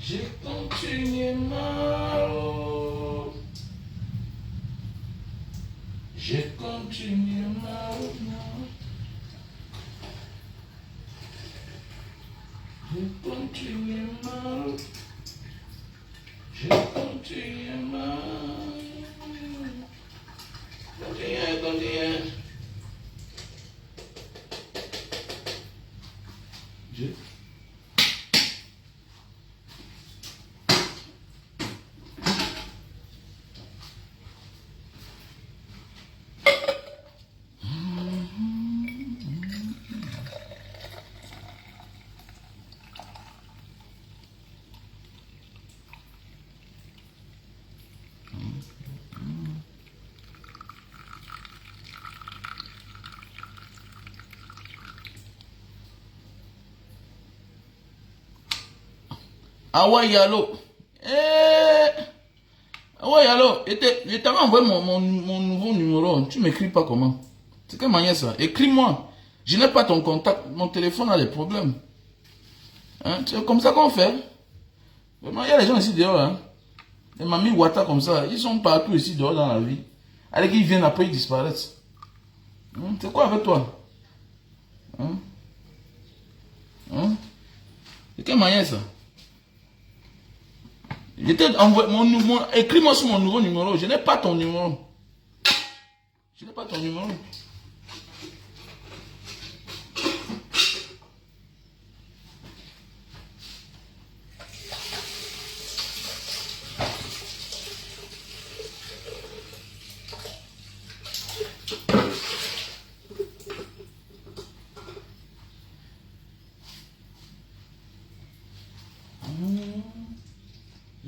J'ai continué mal. J'ai continué mal. J'ai continué mal. J'ai continué mal. Continuez, continuez. J'ai... Ah ouais, Yalo. Ah ouais, Yalo. Je t'avais envoyé mon nouveau numéro. Tu m'écris pas comment? C'est quelle manière ça? Écris-moi. Je n'ai pas ton contact. Mon téléphone a des problèmes. Hein? C'est comme ça qu'on fait. Vraiment, il y a des gens ici dehors. Hein? Les mamies Wata comme ça. Ils sont partout ici dehors dans la vie. Allez, qu'ils viennent après, ils disparaissent. Hein? C'est quoi avec toi? Hein? Hein? De quelle manière ça? Je t'ai envoyé écris-moi sur mon nouveau numéro. Je n'ai pas ton numéro. Je n'ai pas ton numéro.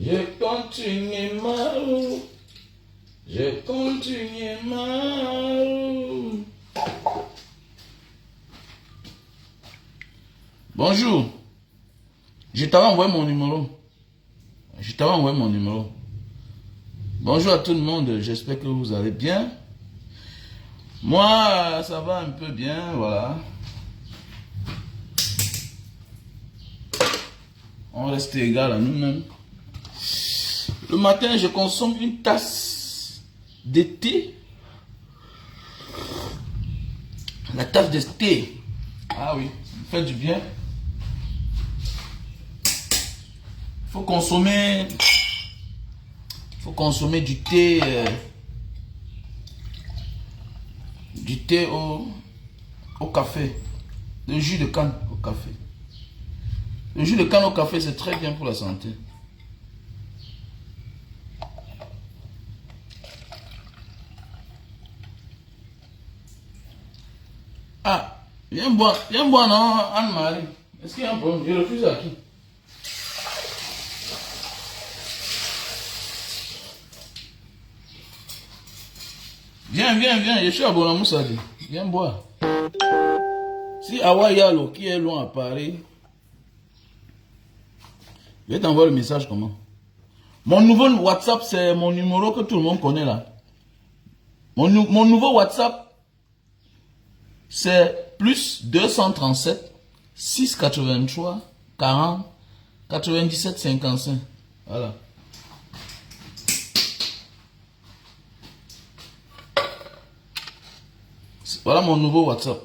J'ai continué mal. J'ai continué mal. Bonjour. Je t'avais envoyé mon numéro. Je t'avais envoyé mon numéro. Bonjour à tout le monde. J'espère que vous allez bien. Moi, ça va un peu bien. Voilà. On reste égal à nous-mêmes. Le matin, je consomme une tasse de thé. La tasse de thé. Ah oui, ça me fait du bien. Il faut consommer du thé. Du thé au café. Le jus de canne au café. Le jus de canne au café, c'est très bien pour la santé. Ah, viens boire, non, Anne-Marie. Est-ce qu'il y a un problème? Je refuse à qui? Viens, je suis à Bonamoussadi. Viens boire. Si Awa Yalo, qui est loin à Paris, je vais t'envoyer le message comment? Mon nouveau WhatsApp, c'est mon numéro que tout le monde connaît là. Mon nouveau WhatsApp, c'est plus 237 683 40 97 55. Voilà. Voilà mon nouveau WhatsApp.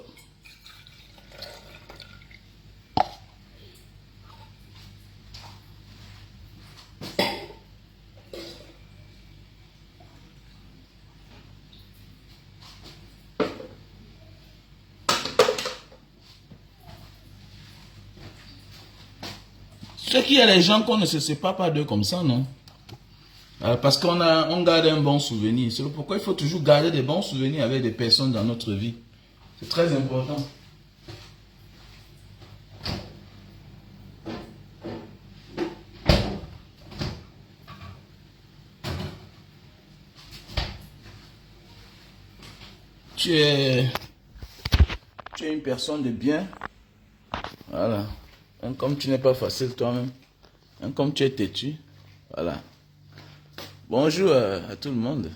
C'est qu'il y a des gens qu'on ne se sépare pas d'eux comme ça, non? Parce on garde un bon souvenir. C'est pourquoi il faut toujours garder des bons souvenirs avec des personnes dans notre vie. C'est très important. Tu es une personne de bien. Voilà. Comme tu n'es pas facile toi-même. Comme tu es têtu. Voilà. Bonjour à tout le monde.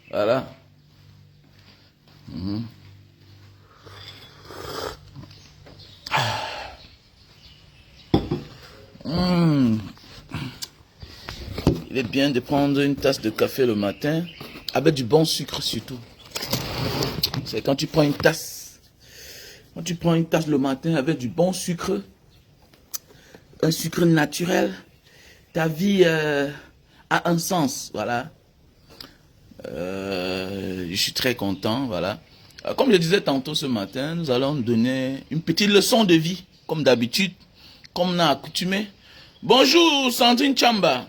Voilà. Hmm. Il est bien de prendre une tasse de café le matin, avec du bon sucre surtout. C'est quand tu prends une tasse. Quand tu prends une tasse le matin avec du bon sucre, un sucre naturel, ta vie a un sens, voilà. Je suis très content, voilà. Comme je disais tantôt ce matin, nous allons donner une petite leçon de vie, comme d'habitude, comme on a accoutumé. Bonjour Sandrine Chamba.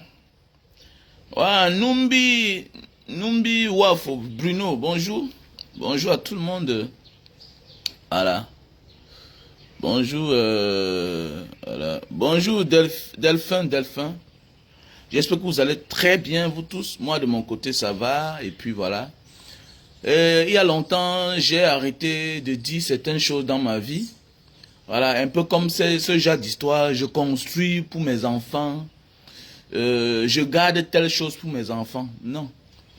Ouais, Numbi Wafo, Bruno, bonjour. Bonjour à tout le monde. Voilà. Bonjour, voilà. Bonjour Delphin. J'espère que vous allez très bien, vous tous. Moi, de mon côté, ça va. Et puis, voilà. Il y a longtemps, j'ai arrêté de dire certaines choses dans ma vie. Voilà, un peu comme ce genre d'histoire. Je construis pour mes enfants. Je garde telle chose pour mes enfants. Non.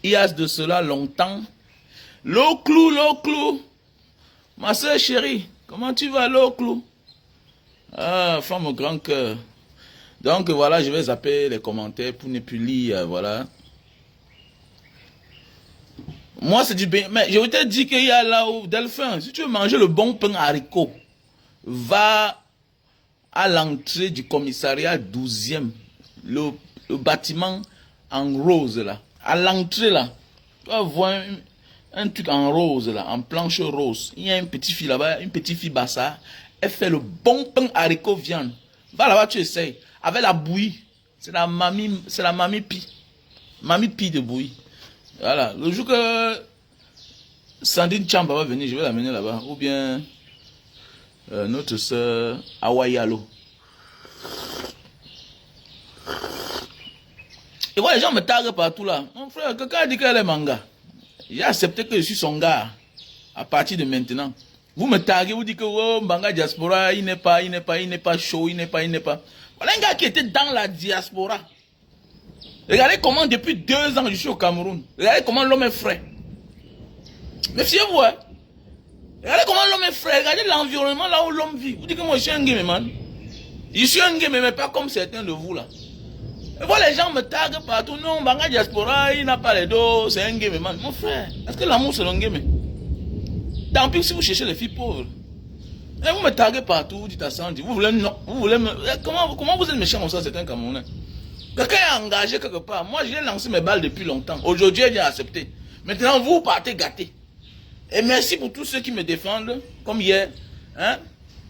Il y a de cela longtemps. L'eau clou. Ma soeur chérie, comment tu vas, l'eau clou? Ah, femme au grand cœur. Donc voilà, je vais zapper les commentaires pour ne plus lire, voilà. Moi, c'est du bien. Mais je vais te dire qu'il y a là-haut, Delphin, si tu veux manger le bon pain haricot, va à l'entrée du commissariat 12e, le bâtiment en rose là. À l'entrée là, tu vas voir un truc en rose là, en planche rose. Il y a une petite fille là-bas, une petite fille bassa. Elle fait le bon pain haricot viande. Va là-bas, tu essayes. Avec la bouillie. C'est la mamie Pi. Mamie Pi de bouillie. Voilà. Le jour que Sandrine Chamba va venir, je vais l'amener là-bas. Ou bien notre soeur Awayalo. Et voilà, les gens me taguent partout là. Mon frère, quelqu'un a dit qu'elle est manga. J'ai accepté que je suis son gars. À partir de maintenant. Vous me taguez, vous dites que oh, Mbanga Diaspora, il n'est pas chaud, il n'est pas. Voilà un gars qui était dans la diaspora. Regardez comment depuis 2 ans je suis au Cameroun. Regardez comment l'homme est frais. Méfiez-vous, hein. Regardez comment l'homme est frais. Regardez l'environnement là où l'homme vit. Vous dites que moi je suis un game man. Je suis un game mais pas comme certains de vous là. Et voilà les gens me taguent partout. Non, Mbanga Diaspora, il n'a pas les dos, c'est un game man. Mon frère, est-ce que l'amour c'est un game? Tant pis si vous cherchez les filles pauvres. Et vous me taguez partout, vous dites à Sandy, vous voulez me... Comment vous êtes méchant comme ça, c'est un Camerounais? Quelqu'un est engagé quelque part. Moi, j'ai lancé mes balles depuis longtemps. Aujourd'hui, j'ai accepté. Maintenant, vous partez gâtés. Et merci pour tous ceux qui me défendent, comme hier. Hein?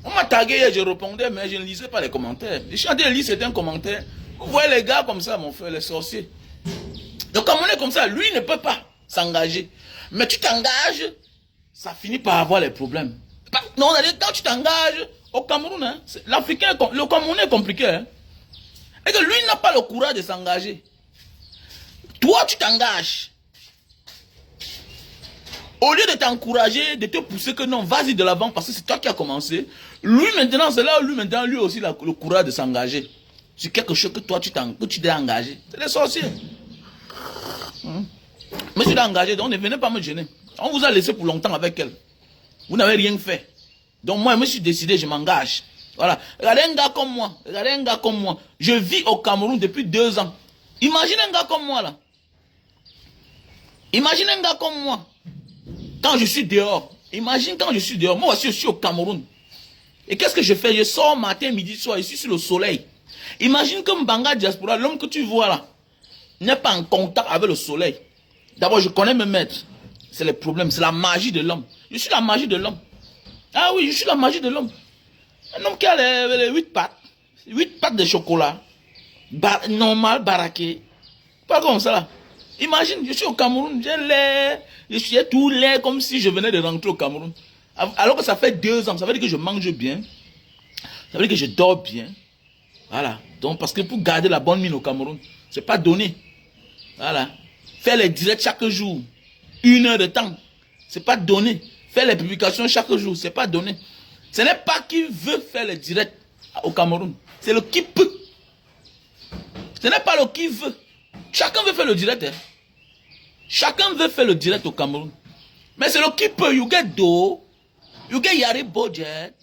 On m'a tagué hier, je répondais, mais je ne lisais pas les commentaires. Je suis en train de lire certains commentaires. Vous voyez les gars comme ça, mon frère, les sorciers. Donc, comme on est comme ça, lui ne peut pas s'engager. Mais tu t'engages, ça finit par avoir les problèmes. Non, quand tu t'engages au Cameroun, hein, l'Africain, le Camerounais est compliqué. Hein, et que lui n'a pas le courage de s'engager. Toi, tu t'engages. Au lieu de t'encourager, de te pousser que non, vas-y de l'avant parce que c'est toi qui as commencé. Lui maintenant, c'est là où lui aussi a le courage de s'engager. C'est quelque chose que toi tu t'es engagé. C'est les sorciers. Mais tu t'es engagé, donc ne venez pas me gêner. On vous a laissé pour longtemps avec elle. Vous n'avez rien fait. Donc moi, je me suis décidé, je m'engage. Voilà. Regardez un gars comme moi. Je vis au Cameroun depuis 2 ans. Imaginez un gars comme moi là. Imaginez un gars comme moi. Quand je suis dehors. Imagine quand je suis dehors. Moi aussi, je suis au Cameroun. Et qu'est-ce que je fais? Je sors matin, midi, soir. Je suis sur le soleil. Imagine que Mbanga Diaspora, l'homme que tu vois là, n'est pas en contact avec le soleil. D'abord, je connais mes maîtres. C'est le problème. C'est la magie de l'homme. Je suis la magie de l'homme. Ah oui, je suis la magie de l'homme. Un homme qui a les 8 pattes. 8 pattes de chocolat. Normal, baraqué. Pas comme ça là. Imagine, je suis au Cameroun. Je suis tout laid comme si je venais de rentrer au Cameroun. Alors que ça fait 2 ans. Ça veut dire que je mange bien. Ça veut dire que je dors bien. Voilà. Donc, parce que pour garder la bonne mine au Cameroun, c'est pas donné. Voilà. Faire les directs chaque jour. 1 heure de temps. C'est pas donné. Faire les publications chaque jour. C'est pas donné. Ce n'est pas qui veut faire les directs au Cameroun. C'est le qui peut. Ce n'est pas le qui veut. Chacun veut faire le direct. Hein. Chacun veut faire le direct au Cameroun. Mais c'est le qui peut. You get do. You get yari budget.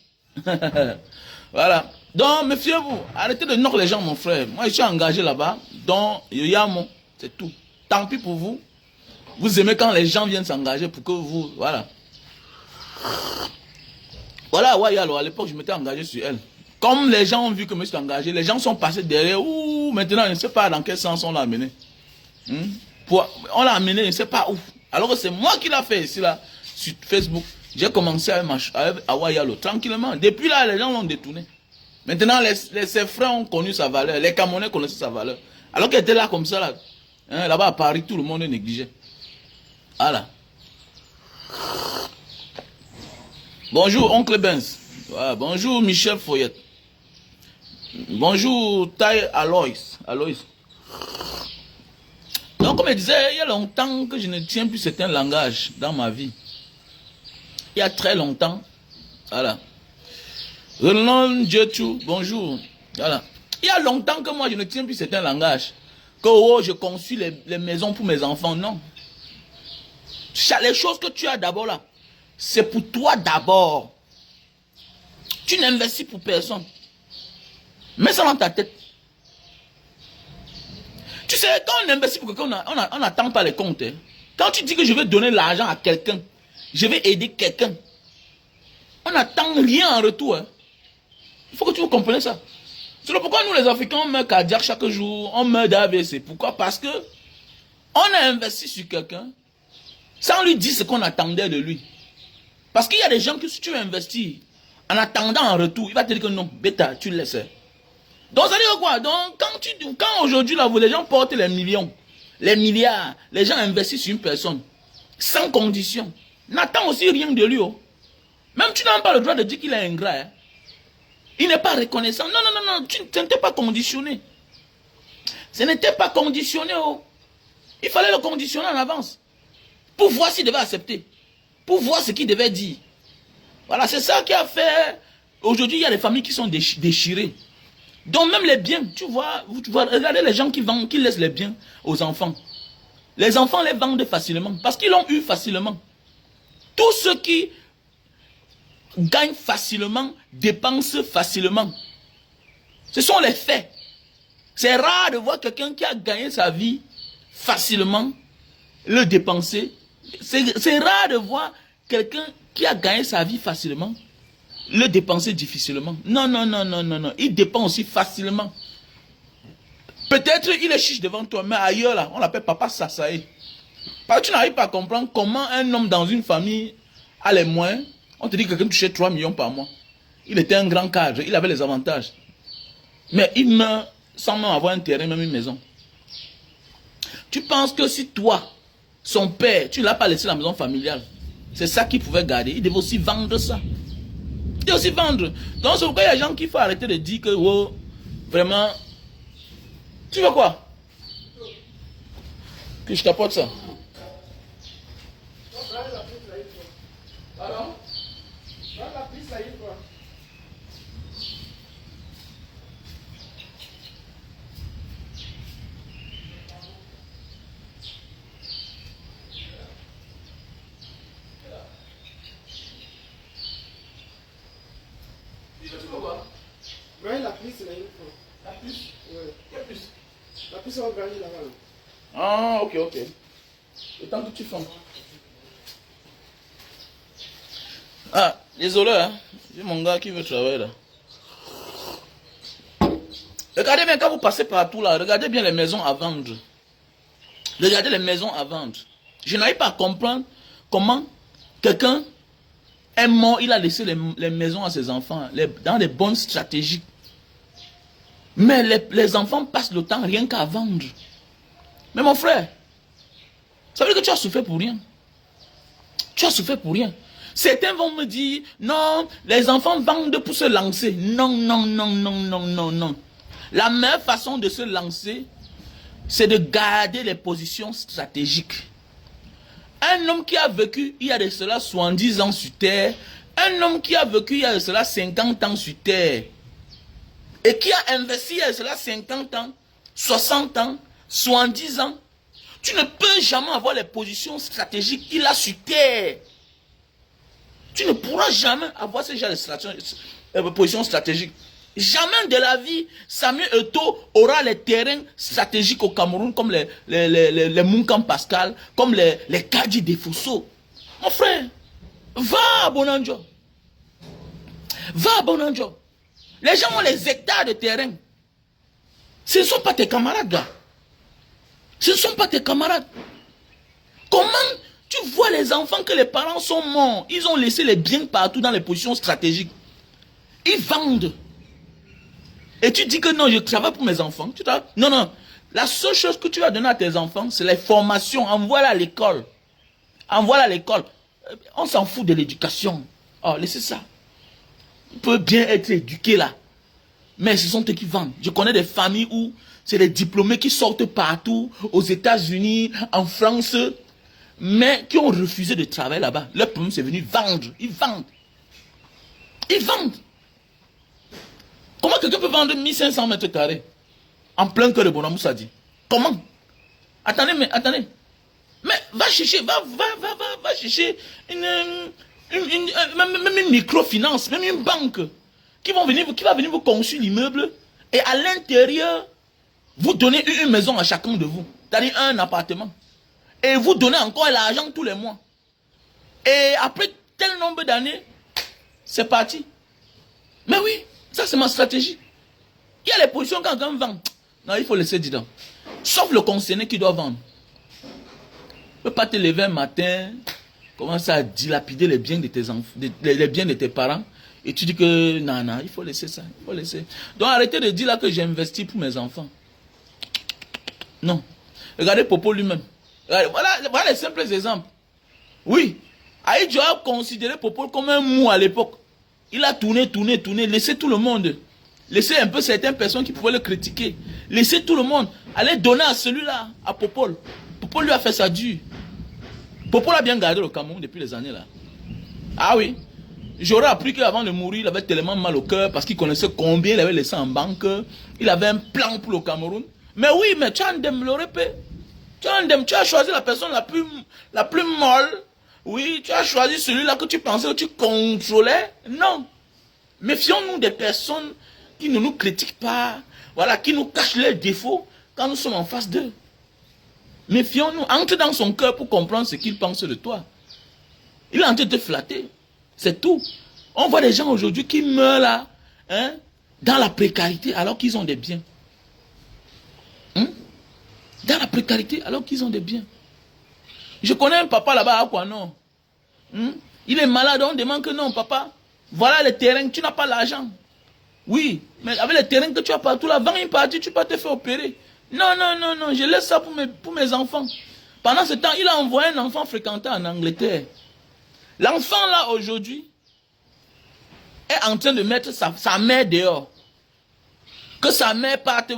Voilà. Donc, méfiez-vous. Arrêtez de knock les gens, mon frère. Moi, je suis engagé là-bas. Donc, Yamo, c'est tout. Tant pis pour vous. Vous aimez quand les gens viennent s'engager pour que vous... Voilà. Voilà, Wayalo, à l'époque, je m'étais engagé sur elle. Comme les gens ont vu que je me suis engagé, les gens sont passés derrière. Ouh, maintenant, je ne sais pas dans quel sens on l'a amené. On l'a amené, je ne sais pas où. Alors que c'est moi qui l'a fait ici, là, sur Facebook. J'ai commencé à Wayalo, tranquillement. Depuis là, les gens l'ont détourné. Maintenant, ses frères ont connu sa valeur. Les Camerounais connaissaient sa valeur. Alors qu'elle était là comme ça, là. Hein, là-bas à Paris, tout le monde est négligé. Voilà. Bonjour, oncle Benz. Voilà. Bonjour, Michel Foyette. Bonjour, Taï Alois. Donc, comme je disais, il y a longtemps que je ne tiens plus certains langages dans ma vie. Il y a très longtemps. Voilà. Renan Djetou, bonjour. Voilà. Il y a longtemps que moi, je ne tiens plus certains langages. Que oh, je conçus les maisons pour mes enfants. Non. Les choses que tu as d'abord là, c'est pour toi d'abord. Tu n'investis pour personne. Mets ça dans ta tête. Tu sais, quand on investit pour quelqu'un, on n'attend pas les comptes. Hein. Quand tu dis que je vais donner l'argent à quelqu'un, je vais aider quelqu'un, on n'attend rien en retour. Hein. Il faut que tu vous comprennes ça. C'est pourquoi nous les Africains, on meurt cardiaque chaque jour, on meurt d'AVC. Pourquoi? Parce que on a investi sur quelqu'un sans lui dire ce qu'on attendait de lui. Parce qu'il y a des gens que si tu veux investir en attendant en retour, il va te dire que non, bêta, tu le laisses. Donc ça veut dire quoi? Donc quand aujourd'hui là, les gens portent les millions, les milliards, les gens investissent sur une personne, sans condition, n'attend aussi rien de lui. Oh. Même tu n'as pas le droit de dire qu'il est ingrat. Hein. Il n'est pas reconnaissant. Non, tu n'étais pas conditionné. Ce n'était pas conditionné. Oh. Il fallait le conditionner en avance. Pour voir s'il devait accepter. Pour voir ce qu'il devait dire. Voilà, c'est ça qui a fait. Aujourd'hui, il y a des familles qui sont déchirées. Donc même les biens, tu vois, regardez les gens qui vendent, qui laissent les biens aux enfants. Les enfants les vendent facilement. Parce qu'ils l'ont eu facilement. Tous ceux qui gagnent facilement, dépensent facilement. Ce sont les faits. C'est rare de voir quelqu'un qui a gagné sa vie facilement, le dépenser. C'est rare de voir quelqu'un qui a gagné sa vie facilement, le dépenser difficilement. Non. Il dépense aussi facilement. Peut-être il est chiche devant toi, mais ailleurs là, on l'appelle papa Sassaé. Parce que tu n'arrives pas à comprendre comment un homme dans une famille a les moyens. On te dit que quelqu'un touchait 3 millions par mois. Il était un grand cadre, il avait les avantages. Mais il meurt sans même avoir un terrain, même une maison. Tu penses que si toi, son père, tu ne l'as pas laissé la maison familiale, c'est ça qu'il pouvait garder. Il devait aussi vendre ça. Il devait aussi vendre. Donc c'est pourquoi il y a des gens qui faut arrêter de dire que oh, vraiment, tu veux quoi? Que je t'apporte ça. Pardon? Ouais, la puce, là, une fois. La puce? Ouais. Quelle puce? La puce, on va gagner là-bas. Ah, ok. Le temps que tu fais. Ah, désolé, hein. J'ai mon gars qui veut travailler là. Regardez bien quand vous passez partout là, regardez bien les maisons à vendre. Regardez les maisons à vendre. Je n'arrive pas à comprendre comment quelqu'un est mort, il a laissé les maisons à ses enfants dans des bonnes stratégies. Mais les enfants passent le temps rien qu'à vendre. Mais mon frère, ça veut dire que tu as souffert pour rien. Tu as souffert pour rien. Certains vont me dire, non, les enfants vendent pour se lancer. Non. La meilleure façon de se lancer, c'est de garder les positions stratégiques. Un homme qui a vécu, il y a de cela 70 ans sur terre, un homme qui a vécu, il y a de cela 50 ans sur terre, et qui a investi, il y a de cela 50 ans, 60 ans, 70 ans, tu ne peux jamais avoir les positions stratégiques qu'il a sur terre. Tu ne pourras jamais avoir ce genre de positions stratégiques. Jamais de la vie, Samuel Eto'o aura les terrains stratégiques au Cameroun comme les Mounkan Pascal, comme les Kadi Defosso. Mon frère, va à Bonanjo. Va à Bonanjo. Les gens ont les hectares de terrain. Ce ne sont pas tes camarades, gars. Ce ne sont pas tes camarades. Comment tu vois les enfants que les parents sont morts? Ils ont laissé les biens partout dans les positions stratégiques. Ils vendent. Et tu dis que non, je travaille pour mes enfants. Non, non. La seule chose que tu vas donner à tes enfants, c'est les formations. Envoie-la à l'école. Envoie-la à l'école. On s'en fout de l'éducation. Oh, laissez ça. On peut bien être éduqué là. Mais ce sont eux qui vendent. Je connais des familles où c'est des diplômés qui sortent partout, aux États-Unis, en France, mais qui ont refusé de travailler là-bas. Leur problème, c'est venu vendre. Ils vendent. Ils vendent. Comment quelqu'un peut vendre 1500 mètres carrés en plein cœur de Bonamoussa dit? Comment? Attendez, mais attendez. Mais va chercher, va chercher même une microfinance, même une banque qui va venir vous construire l'immeuble et à l'intérieur, vous donnez une maison à chacun de vous. C'est-à-dire un appartement. Et vous donnez encore l'argent tous les mois. Et après tel nombre d'années, c'est parti. Mais oui, ça c'est ma stratégie. Il y a les positions quand quelqu'un vend. Non, il faut laisser dedans. Sauf le concerné qui doit vendre. Tu ne peux pas te lever un matin, commencer à dilapider les biens de tes enfants, les biens de tes parents, et tu dis que non, non, il faut laisser ça. Il faut laisser. Donc arrêtez de dire là que j'ai investi pour mes enfants. Non. Regardez Popo lui-même. Voilà les simples exemples. Oui. Aïdjo a considéré Popo comme un mou à l'époque. Il a tourné, laissé tout le monde. Laissé un peu certaines personnes qui pouvaient le critiquer. Laissé tout le monde. Aller donner à celui-là, à Popol. Popol lui a fait ça dur. Popol a bien gardé le Cameroun depuis les années là. Ah oui. J'aurais appris qu'avant de mourir, il avait tellement mal au cœur parce qu'il connaissait combien il avait laissé en banque. Il avait un plan pour le Cameroun. Mais oui, mais tu as le répète. Tu as choisi la personne la plus molle. Oui, tu as choisi celui-là que tu pensais que tu contrôlais. Non. Méfions-nous des personnes qui ne nous critiquent pas, voilà, qui nous cachent leurs défauts quand nous sommes en face d'eux. Méfions-nous. Entre dans son cœur pour comprendre ce qu'il pense de toi. Il est en train de te flatter. C'est tout. On voit des gens aujourd'hui qui meurent là, hein, dans la précarité alors qu'ils ont des biens. Dans la précarité alors qu'ils ont des biens. Je connais un papa là-bas à Kouanon. Il est malade, on demande que non, papa. Voilà les terrains, tu n'as pas l'argent. Oui, mais avec les terrains que tu as partout là, vends une partie, tu peux te faire opérer. Non, non, non, non, je laisse ça pour mes enfants. Pendant ce temps, il a envoyé un enfant fréquenter en Angleterre. L'enfant là aujourd'hui est en train de mettre sa mère dehors. Que sa mère parte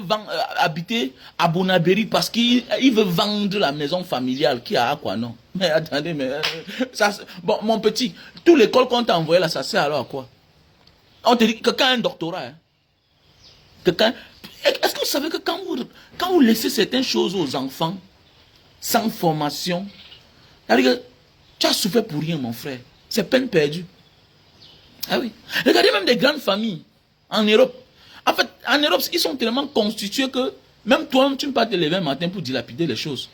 habiter à Bonabéry parce qu'il veut vendre la maison familiale qui a quoi non. Mais attendez, mais ça, bon, mon petit, toute l'école qu'on t'a envoyé là, ça sert alors à quoi? On te dit que quelqu'un a un doctorat. Hein? Est-ce que vous savez que quand vous laissez certaines choses aux enfants sans formation, c'est-à-dire que tu as souffert pour rien, mon frère. C'est peine perdue. Ah oui. Regardez même des grandes familles en Europe. En fait, en Europe, ils sont tellement constitués que même toi, tu ne peux pas te lever un matin pour dilapider les choses.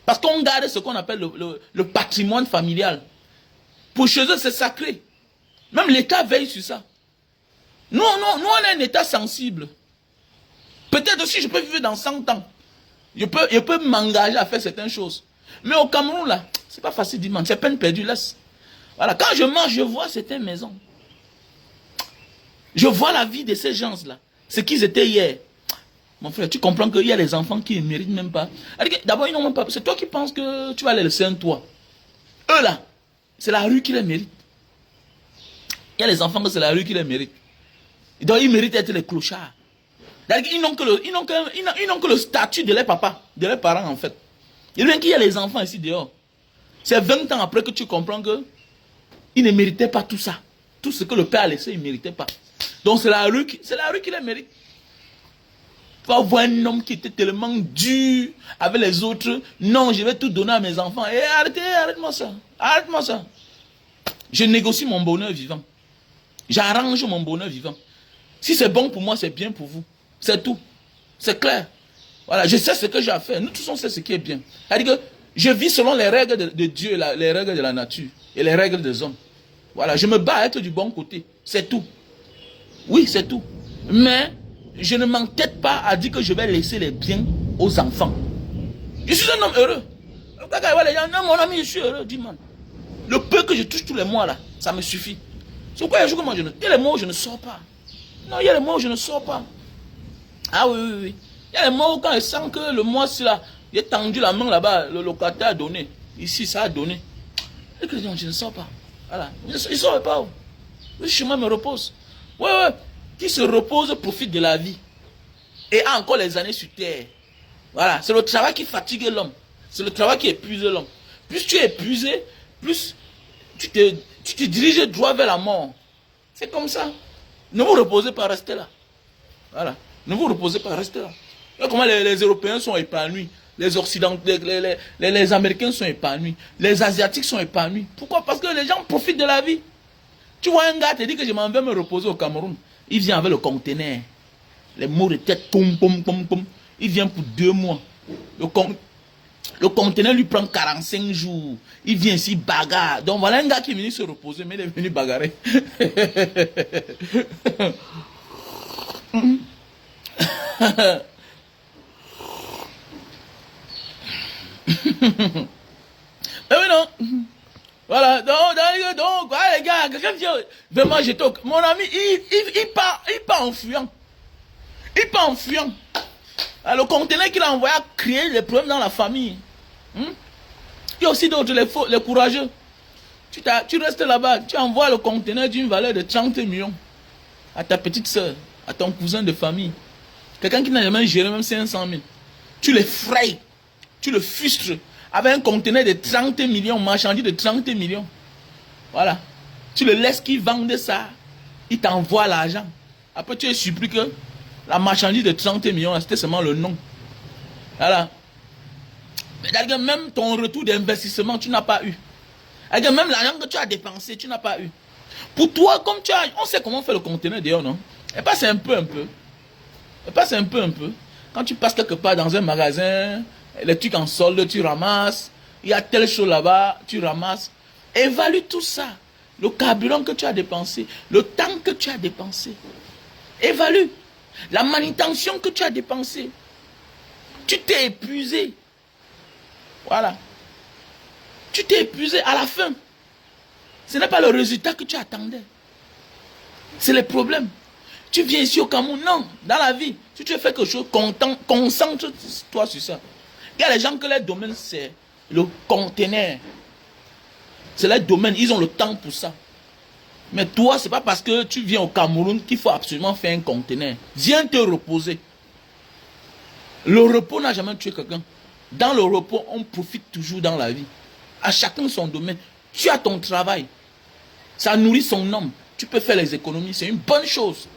Parce qu'on garde ce qu'on appelle le patrimoine familial. Pour chez eux, c'est sacré. Même l'État veille sur ça. Nous, on a un État sensible. Peut-être aussi, je peux vivre dans 100 ans. Je peux m'engager à faire certaines choses. Mais au Cameroun, là, c'est pas facile d'y mentir. C'est peine perdue, laisse. Voilà, quand je marche, je vois certaines maisons. Je vois la vie de ces gens-là. Ce qu'ils étaient hier. Mon frère, tu comprends qu'il y a les enfants qui ne méritent même pas. D'abord, ils n'ont même pas. C'est toi qui penses que tu vas les laisser un toit. Eux là, c'est la rue qui les mérite. Il y a les enfants que c'est la rue qui les mérite. Donc ils méritent d'être les clochards. Ils n'ont que le statut de leurs papas, de leurs parents en fait. Et bien qu'il y a les enfants ici dehors. C'est 20 ans après que tu comprends que ils ne méritaient pas tout ça. Tout ce que le père a laissé, ils ne méritaient pas. Donc c'est la rue qui les mérite. Tu vas voir un homme qui était tellement dur avec les autres. Non, je vais tout donner à mes enfants. Et arrête-moi ça. Arrête-moi ça. Je négocie mon bonheur vivant. J'arrange mon bonheur vivant. Si c'est bon pour moi, c'est bien pour vous. C'est tout. C'est clair. Voilà, je sais ce que j'ai à faire. Nous tous, on sait ce qui est bien. C'est-à-dire que je vis selon les règles de Dieu, les règles de la nature et les règles des hommes. Voilà, je me bats à être du bon côté. C'est tout. Oui, c'est tout. Mais je ne m'entête pas à dire que je vais laisser les biens aux enfants. Je suis un homme heureux. Non, mon ami, je suis heureux, dis-moi. Le peu que je touche tous les mois, là, ça me suffit. C'est pourquoi il y a des jours que moi, il y a les mois où je ne sors pas. Non, il y a les mois où je ne sors pas. Ah oui, oui, oui. Il y a les mois où quand je sens que le mois-ci, là, j'ai tendu la main là-bas, le locataire a donné. Ici, ça a donné. Et que je ne sors pas. Voilà. Je ne sors pas. Le chemin me repose. Ouais, ouais. Qui se repose profite de la vie. Et a encore les années sur terre. Voilà. C'est le travail qui fatigue l'homme. C'est le travail qui épuise l'homme. Plus tu es épuisé, plus tu te diriges droit vers la mort. C'est comme ça. Ne vous reposez pas, restez là. Voilà. Ne vous reposez pas, restez là. Là, comment les Européens sont épanouis. Les Occidentaux, les Américains sont épanouis. Les Asiatiques sont épanouis. Pourquoi? Parce que les gens profitent de la vie. Tu vois un gars te dit que je m'en vais me reposer au Cameroun. Il vient avec le conteneur. Les mots de tête, pom, pom, pom, pom. Il vient pour 2 mois. Le conteneur lui prend 45 jours. Il vient ici, bagarre. Donc voilà un gars qui est venu se reposer, mais il est venu bagarrer. Mais oui, non. Voilà, donc, voilà, les gars, quelqu'un vient, vraiment, mon ami, il part en fuyant. Il part en fuyant. Alors, le conteneur qu'il a envoyé a créé des problèmes dans la famille. Il y a aussi d'autres, les courageux. Tu restes là-bas, tu envoies le conteneur d'une valeur de 30 millions à ta petite soeur, à ton cousin de famille. Quelqu'un qui n'a jamais géré même 500 000. Tu l'effraies, tu le frustres avec un conteneur de 30 millions, marchandise de 30 millions. Voilà. Tu le laisses qu'il vende ça, il t'envoie l'argent. Après, tu es surpris que la marchandise de 30 millions, c'était seulement le nom. Voilà. Mais même ton retour d'investissement, tu n'as pas eu. Même l'argent que tu as dépensé, tu n'as pas eu. Pour toi, comme tu as, on sait comment faire le conteneur d'ailleurs, non? Et pas c'est un peu. Et pas c'est un peu. Quand tu passes quelque part dans un magasin, les trucs en solde, tu ramasses. Il y a telle chose là-bas, tu ramasses. Évalue tout ça. Le carburant que tu as dépensé, le temps que tu as dépensé. Évalue. La manutention que tu as dépensée. Tu t'es épuisé. Voilà. Tu t'es épuisé à la fin. Ce n'est pas le résultat que tu attendais. C'est les tu viens ici au Cameroun. Non, dans la vie, si tu fais quelque chose, concentre-toi sur ça. Il y a les gens que leur domaine, c'est le conteneur. C'est leur domaine, ils ont le temps pour ça. Mais toi, c'est pas parce que tu viens au Cameroun qu'il faut absolument faire un conteneur. Viens te reposer. Le repos n'a jamais tué quelqu'un. Dans le repos, on profite toujours dans la vie. À chacun son domaine. Tu as ton travail. Ça nourrit son homme. Tu peux faire les économies. C'est une bonne chose.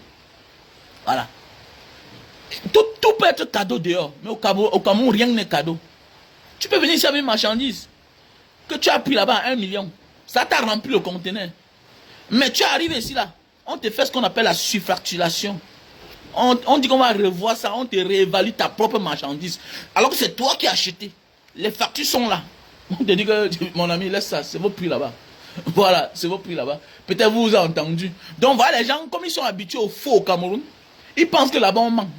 Voilà. Tout peut être cadeau dehors. Mais au Cameroun, rien n'est cadeau. Tu peux venir ici avec une marchandise que tu as pris là-bas à 1 million. Ça t'a rempli le conteneur. Mais tu arrives ici là. On te fait ce qu'on appelle la surfacturation. On dit qu'on va revoir ça. On te réévalue ta propre marchandise. Alors que c'est toi qui as acheté. Les factures sont là. On te dit que, mon ami, laisse ça. C'est vos prix là-bas. Voilà, c'est vos prix là-bas. Peut-être vous avez entendu. Donc voilà, les gens, comme ils sont habitués au faux au Cameroun, ils pensent que là-bas on ment.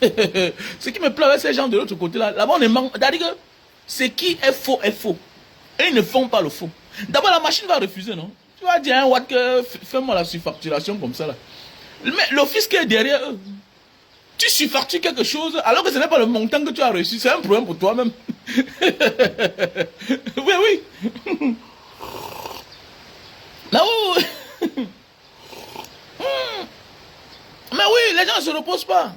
Ce qui me plaît avec ces gens de l'autre côté là-bas on ne ment. C'est-à-dire que ce qui est faux est faux. Et ils ne font pas le faux. D'abord la machine va refuser, non? Tu vas dire à un watt que fais-moi la surfacturation comme ça là. Mais l'office qui est derrière eux, tu surfactures quelque chose alors que ce n'est pas le montant que tu as reçu. C'est un problème pour toi-même. Oui, oui. Mais oui. Mais oui, les gens ne se reposent pas.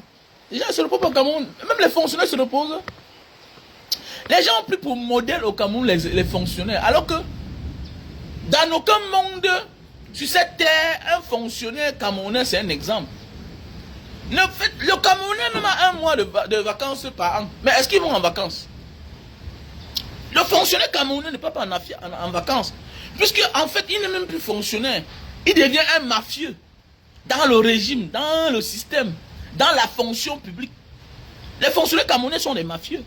Les gens ne se reposent pas au Cameroun. Même les fonctionnaires se reposent. Les gens ont pris pour modèle au Cameroun les fonctionnaires. Alors que dans aucun monde sur cette terre, un fonctionnaire camerounais, c'est un exemple. Le Camerounais même a 1 mois de vacances par an. Mais est-ce qu'ils vont en vacances? Le fonctionnaire camerounais ne peut pas en vacances. Puisque en fait, il n'est même plus fonctionnaire. Il devient un mafieux. dans le régime, dans le système, dans la fonction publique. Les fonctionnaires camerounais sont des mafieux.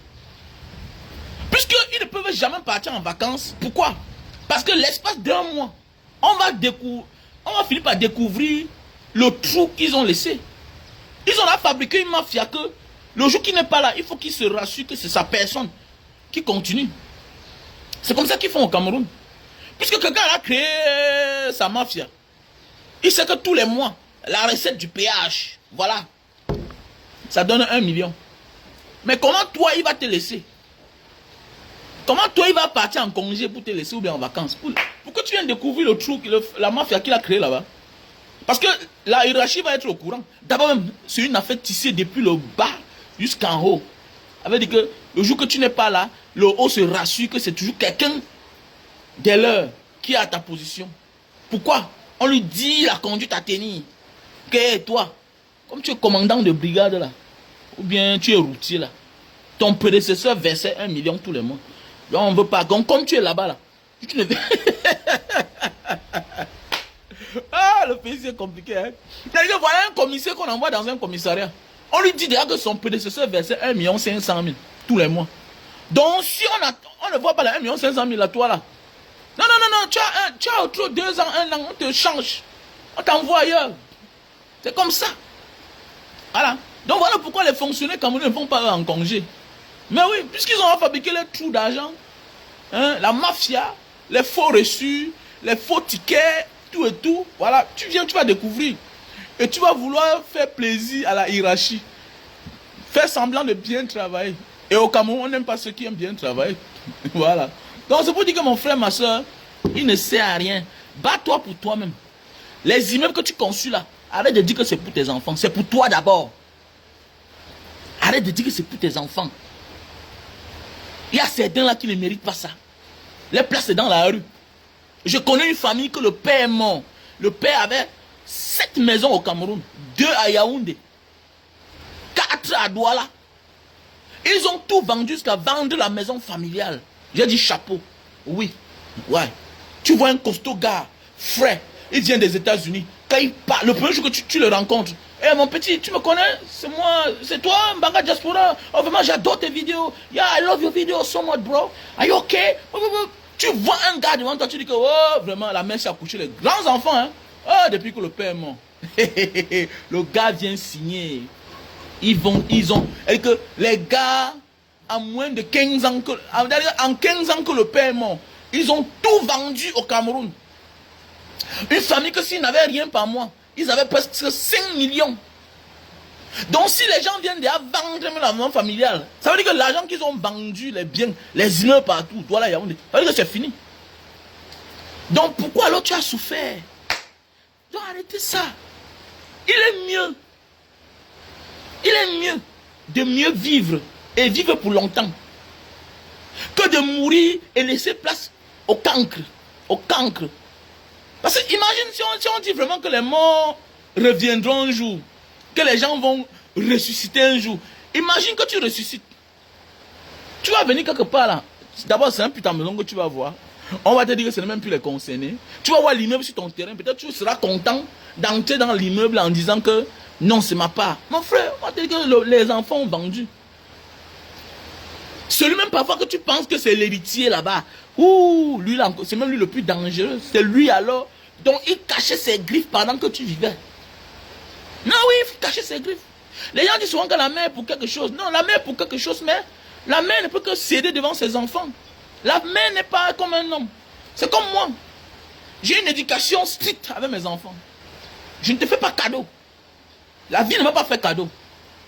Puisqu'ils ne peuvent jamais partir en vacances. Pourquoi? Parce que l'espace d'un mois, on va finir par découvrir le trou qu'ils ont laissé. Ils ont là fabriqué une mafia que le jour qu'il n'est pas là, il faut qu'il se rassure que c'est sa personne qui continue. C'est comme ça qu'ils font au Cameroun. Puisque quelqu'un a créé sa mafia, il sait que tous les mois, la recette du péage, voilà, ça donne 1 million. Mais comment toi, il va te laisser? Comment toi, il va partir en congé pour te laisser ou bien en vacances? Pourquoi tu viens de découvrir le trou, la mafia qu'il a créé là-bas? Parce que la hiérarchie va être au courant. D'abord même, c'est une affaire tissée depuis le bas jusqu'en haut. Ça veut dire que le jour que tu n'es pas là, le haut se rassure que c'est toujours quelqu'un dès l'heure qui est à ta position. Pourquoi? On lui dit la conduite à tenir. Que toi, comme tu es commandant de brigade là, ou bien tu es routier là, ton prédécesseur versait 1 million tous les mois. Donc on ne veut pas. Donc comme tu es là-bas là, tu ne veux... Ah, le pays c'est compliqué. Hein? Voilà un commissaire qu'on envoie dans un commissariat. On lui dit déjà que son prédécesseur versait 1 500 000 tous les mois. Donc si on ne voit pas la 1 500 000 à toi là. Non, tu as autour 2 ans, 1 an, on te change. On t'envoie ailleurs. C'est comme ça. Voilà. Donc voilà pourquoi les fonctionnaires camerounais ne vont pas en congé. Mais oui, puisqu'ils ont fabriqué les trous d'argent, hein, la mafia, les faux reçus, les faux tickets, tout et tout, voilà, tu viens, tu vas découvrir. Et tu vas vouloir faire plaisir à la hiérarchie. Faire semblant de bien travailler. Et au Cameroun, on n'aime pas ceux qui aiment bien travailler. Voilà. Donc c'est pour dire que mon frère, ma soeur, il ne sert à rien. Bats-toi pour toi-même. Les immeubles que tu conçus là, arrête de dire que c'est pour tes enfants. C'est pour toi d'abord. Arrête de dire que c'est pour tes enfants. Il y a certains là qui ne méritent pas ça. Les places c'est dans la rue. Je connais une famille que le père est mort. Le père avait 7 maisons au Cameroun, 2 à Yaoundé, 4 à Douala. Ils ont tout vendu jusqu'à vendre la maison familiale. J'ai dit chapeau. Oui. Ouais. Tu vois un costaud gars, frais. Il vient des États-Unis. Quand il parle, le premier jour que tu le rencontres, hey, mon petit, tu me connais? C'est moi, c'est toi, Mbanga Diaspora. Oh, vraiment, j'adore tes vidéos. Yeah, I love your videos so much, bro. Are you okay? Tu vois un gars devant toi, tu dis que, oh, vraiment, la mère s'est accouchée les grands enfants, hein. Oh, depuis que le père est mort. Le gars vient signer. Ils ont, et que les gars, en moins de 15 ans, en 15 ans que le père est mort, ils ont tout vendu au Cameroun. Une famille que s'ils n'avaient rien par mois, ils avaient presque 5 millions. Donc si les gens viennent déjà vendre la maison familiale, ça veut dire que l'argent qu'ils ont vendu, les biens, les immeubles partout, voilà, ça veut dire que c'est fini. Donc pourquoi alors tu as souffert? Donc arrêtez ça. Il est mieux de mieux vivre et vivre pour longtemps que de mourir et laisser place au cancre. Au cancre. Parce que imagine si on dit vraiment que les morts reviendront un jour, que les gens vont ressusciter un jour. Imagine que tu ressuscites. Tu vas venir quelque part là. D'abord, c'est un putain de maison que tu vas voir. On va te dire que ce n'est même plus les concernés. Tu vas voir l'immeuble sur ton terrain. Peut-être tu seras content d'entrer dans l'immeuble en disant que non, c'est ma part. Mon frère, on va te dire que les enfants ont vendu. Celui même parfois que tu penses que c'est l'héritier là-bas. Ouh, lui là, c'est même lui le plus dangereux. C'est lui alors. Donc il cachait ses griffes pendant que tu vivais. Non, oui, il faut cacher ses griffes. Les gens disent souvent que la mère est pour quelque chose. Non, la mère est pour quelque chose, mais la mère ne peut que céder devant ses enfants. La mère n'est pas comme un homme. C'est comme moi. J'ai une éducation stricte avec mes enfants. Je ne te fais pas cadeau. La vie ne m'a pas fait cadeau.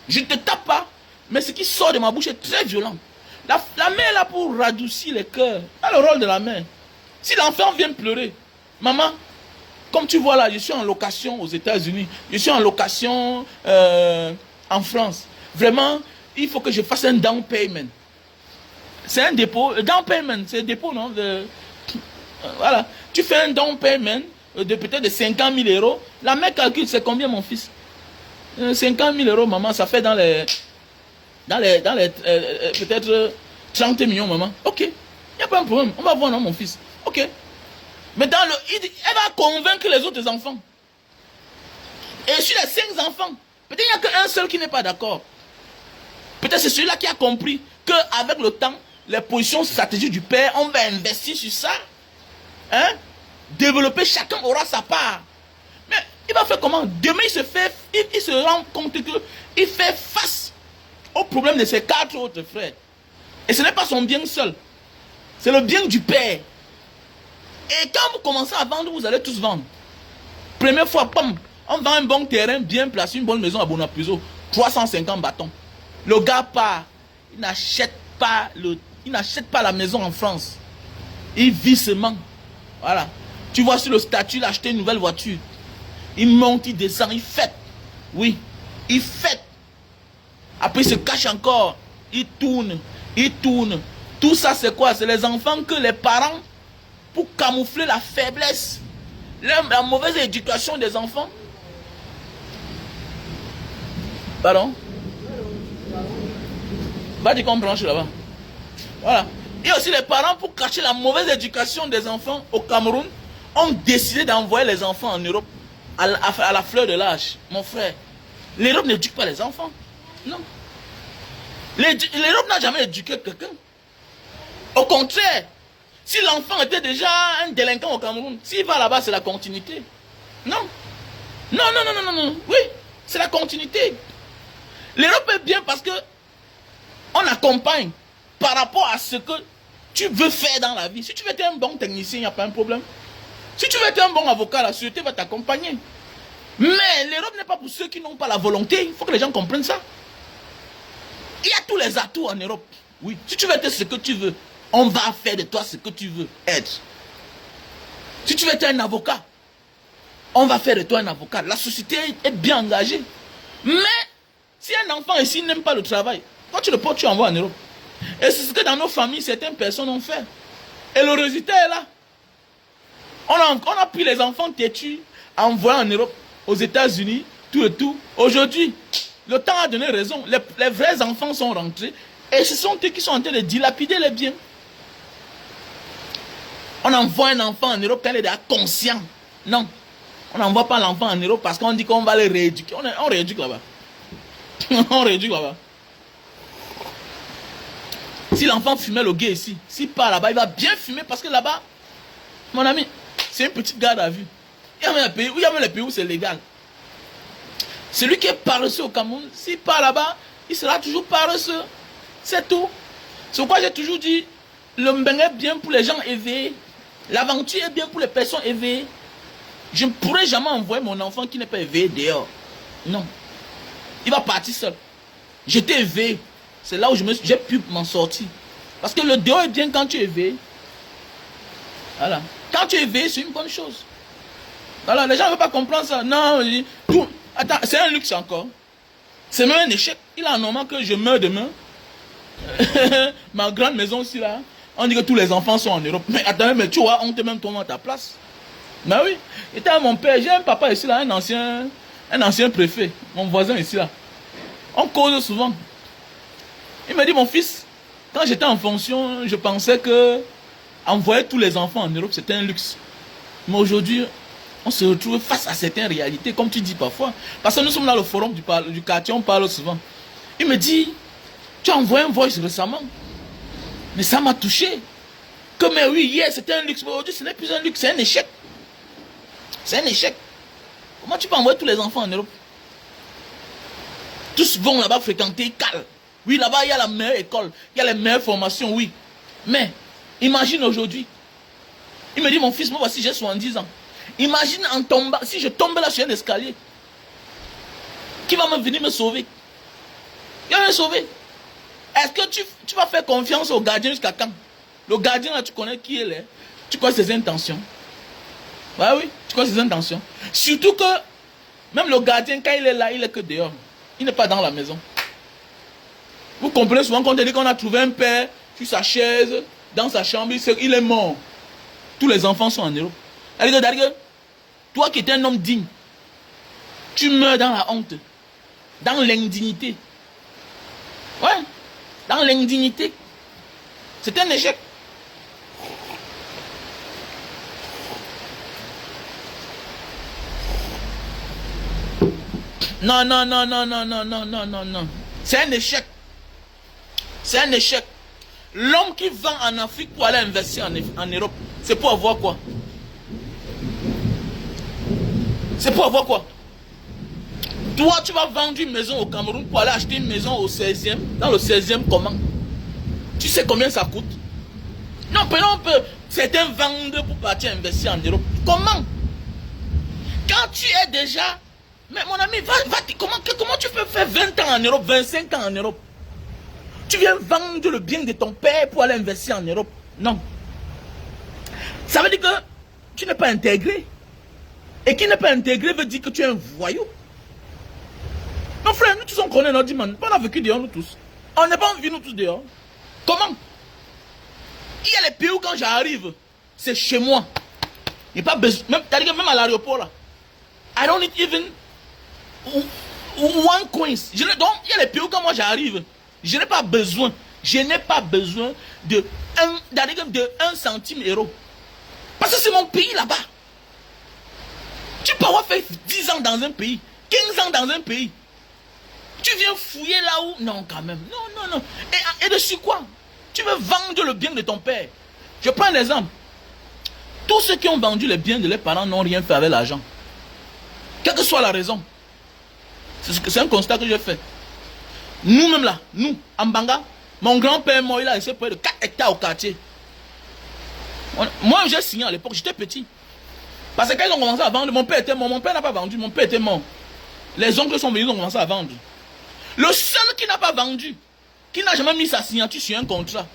Je ne te tape pas, mais ce qui sort de ma bouche est très violent. La mère est là pour radoucir les cœurs. C'est le rôle de la mère. Si l'enfant vient pleurer, maman, comme tu vois là, je suis en location aux États-Unis, je suis en location en France. Vraiment, il faut que je fasse un down payment. C'est un dépôt. Down payment, c'est un dépôt, non? Voilà. Tu fais un down payment de peut-être de 50 000 euros. La mère calcule, c'est combien, mon fils? 50 000 euros, maman, ça fait dans les peut-être 30 millions, maman. Ok. Il n'y a pas un problème. On va voir, non, mon fils. Ok. Mais elle va convaincre les autres enfants. Et sur les 5 enfants, peut-être il n'y a qu'un seul qui n'est pas d'accord. Peut-être c'est celui-là qui a compris qu'avec le temps, les positions stratégiques du père, on va investir sur ça. Hein? Développer, chacun aura sa part. Mais il va faire comment? Demain, il se rend compte qu'il fait face au problème de ses 4 autres frères. Et ce n'est pas son bien seul. C'est le bien du père. Et quand vous commencez à vendre, vous allez tous vendre. Première fois, pam, on vend un bon terrain bien placé, une bonne maison à Bonapuzo, 350 bâtons. Le gars part, il n'achète pas la maison en France. Il vit seulement. Voilà. Tu vois sur le statut, il a acheté une nouvelle voiture. Il monte, il descend, il fête. Oui, il fête. Après, il se cache encore. Il tourne, il tourne. Tout ça, c'est quoi? C'est les enfants que les parents, pour camoufler la faiblesse, la mauvaise éducation des enfants. Pardon? Va dire qu'on branche là-bas. Voilà. Et aussi les parents, pour cacher la mauvaise éducation des enfants au Cameroun, ont décidé d'envoyer les enfants en Europe à la fleur de l'âge. Mon frère, l'Europe n'éduque pas les enfants. Non. L'Europe n'a jamais éduqué quelqu'un. Au contraire, si l'enfant était déjà un délinquant au Cameroun, s'il va là-bas, c'est la continuité. Non. Non, non, non, non, non, non. Oui, c'est la continuité. L'Europe est bien parce que on accompagne par rapport à ce que tu veux faire dans la vie. Si tu veux être un bon technicien, il n'y a pas un problème. Si tu veux être un bon avocat, la société va t'accompagner. Mais l'Europe n'est pas pour ceux qui n'ont pas la volonté. Il faut que les gens comprennent ça. Il y a tous les atouts en Europe. Oui, si tu veux être ce que tu veux, on va faire de toi ce que tu veux être. Si tu veux être un avocat, on va faire de toi un avocat. La société est bien engagée. Mais, si un enfant ici n'aime pas le travail, quand tu le portes, tu envoies en Europe. Et c'est ce que dans nos familles, certaines personnes ont fait. Et le résultat est là. On a pris les enfants têtus, envoyés en Europe, aux États-Unis, tout et tout. Aujourd'hui, le temps a donné raison. Les vrais enfants sont rentrés. Et ce sont eux qui sont en train de dilapider les biens. On envoie un enfant en Europe quand il est déjà conscient. Non. On n'envoie pas l'enfant en Europe parce qu'on dit qu'on va le rééduquer. On rééduque là-bas. On rééduque là-bas. Si l'enfant fumait le gay ici, s'il part là-bas, il va bien fumer parce que là-bas, mon ami, c'est une petite garde à vue. Il y a même les pays où c'est légal. Celui qui est paresseux au Cameroun, s'il part là-bas, il sera toujours paresseux. C'est tout. C'est pourquoi j'ai toujours dit, le mbeng est bien pour les gens éveillés. L'aventure est bien pour les personnes éveillées. Je ne pourrais jamais envoyer mon enfant qui n'est pas éveillé dehors. Non. Il va partir seul. J'étais éveillé. C'est là où j'ai pu m'en sortir. Parce que le dehors est bien quand tu es éveillé. Voilà. Quand tu es éveillé, c'est une bonne chose. Voilà, les gens ne veulent pas comprendre ça. Non, tout. Attends, c'est un luxe encore. C'est même un échec. Il est normal que je meure demain. Ma grande maison aussi là. On dit que tous les enfants sont en Europe. Mais attends, mais tu vois, on te même toi à ta place. Mais oui. Et mon père, j'ai un papa ici là, un ancien préfet. Mon voisin ici là. On cause souvent. Il me dit, mon fils, quand j'étais en fonction, je pensais que envoyer tous les enfants en Europe, c'était un luxe. Mais aujourd'hui, on se retrouve face à certaines réalités, comme tu dis parfois. Parce que nous sommes dans le forum du quartier, on parle souvent. Il me dit, tu as envoyé un voice récemment. Mais ça m'a touché. Que mais oui, hier c'était un luxe, mais aujourd'hui ce n'est plus un luxe, c'est un échec. C'est un échec. Comment tu peux envoyer tous les enfants en Europe? Tous vont là-bas fréquenter Cal. Oui, là-bas, il y a la meilleure école. Il y a les meilleures formations, oui. Mais, imagine aujourd'hui. Il me dit, mon fils, moi, voici, j'ai 70 ans. Imagine en tombant, si je tombe là sur un escalier. Qui va venir me sauver? Il va me sauver. Est-ce que tu vas faire confiance au gardien jusqu'à quand? Le gardien, là, tu connais qui il est. Tu connais ses intentions. Bah oui, tu connais ses intentions. Surtout que, même le gardien, quand il est là, il est que dehors. Il n'est pas dans la maison. Vous comprenez souvent quand on dit qu'on a trouvé un père sur sa chaise, dans sa chambre, il est mort. Tous les enfants sont en Europe. C'est-à-dire que toi qui es un homme digne, tu meurs dans la honte, dans l'indignité. Ouais, dans l'indignité. C'est un échec. Non, non, non, non, non, non, non, non, non, non. C'est un échec. C'est un échec. L'homme qui vend en Afrique pour aller investir en Europe, c'est pour avoir quoi? C'est pour avoir quoi? Toi, tu vas vendre une maison au Cameroun pour aller acheter une maison au 16e. Dans le 16e, comment? Tu sais combien ça coûte? Non, prenons un peu. Certains vendent pour partir investir en Europe. Comment? Quand tu es déjà... Mais mon ami, comment tu peux faire 20 ans en Europe, 25 ans en Europe? Tu viens vendre le bien de ton père pour aller investir en Europe? Non. Ça veut dire que tu n'es pas intégré. Et qui n'est pas intégré veut dire que tu es un voyou. Nos frères, nous tous on connaît notre dimanche. On a vécu dehors, nous tous. On n'est pas envie, nous tous dehors. Comment? Il y a les pays où quand j'arrive, c'est chez moi. Il n'y a pas besoin. Même à l'aéroport là. I don't need even one coin. Donc, il y a les pays où quand moi j'arrive, je n'ai pas besoin. Je n'ai pas besoin de 1 centime euro. Parce que c'est mon pays là-bas. Tu peux avoir fait 10 ans dans un pays, 15 ans dans un pays. Tu viens fouiller là où... Non, quand même. Non, non, non. Et dessus quoi? Tu veux vendre le bien de ton père. Je prends un exemple. Tous ceux qui ont vendu les biens de leurs parents n'ont rien fait avec l'argent. Quelle que soit la raison. C'est un constat que j'ai fait. Nous-mêmes là, nous, en Banga, mon grand-père moi, il a laissé près de 4 hectares au quartier. Moi, j'ai signé à l'époque, j'étais petit. Parce que quand ils ont commencé à vendre, mon père était mort. Mon père n'a pas vendu, mon père était mort. Les oncles sont venus, ils ont commencé à vendre. Le seul qui n'a pas vendu, qui n'a jamais mis sa signature sur un contrat.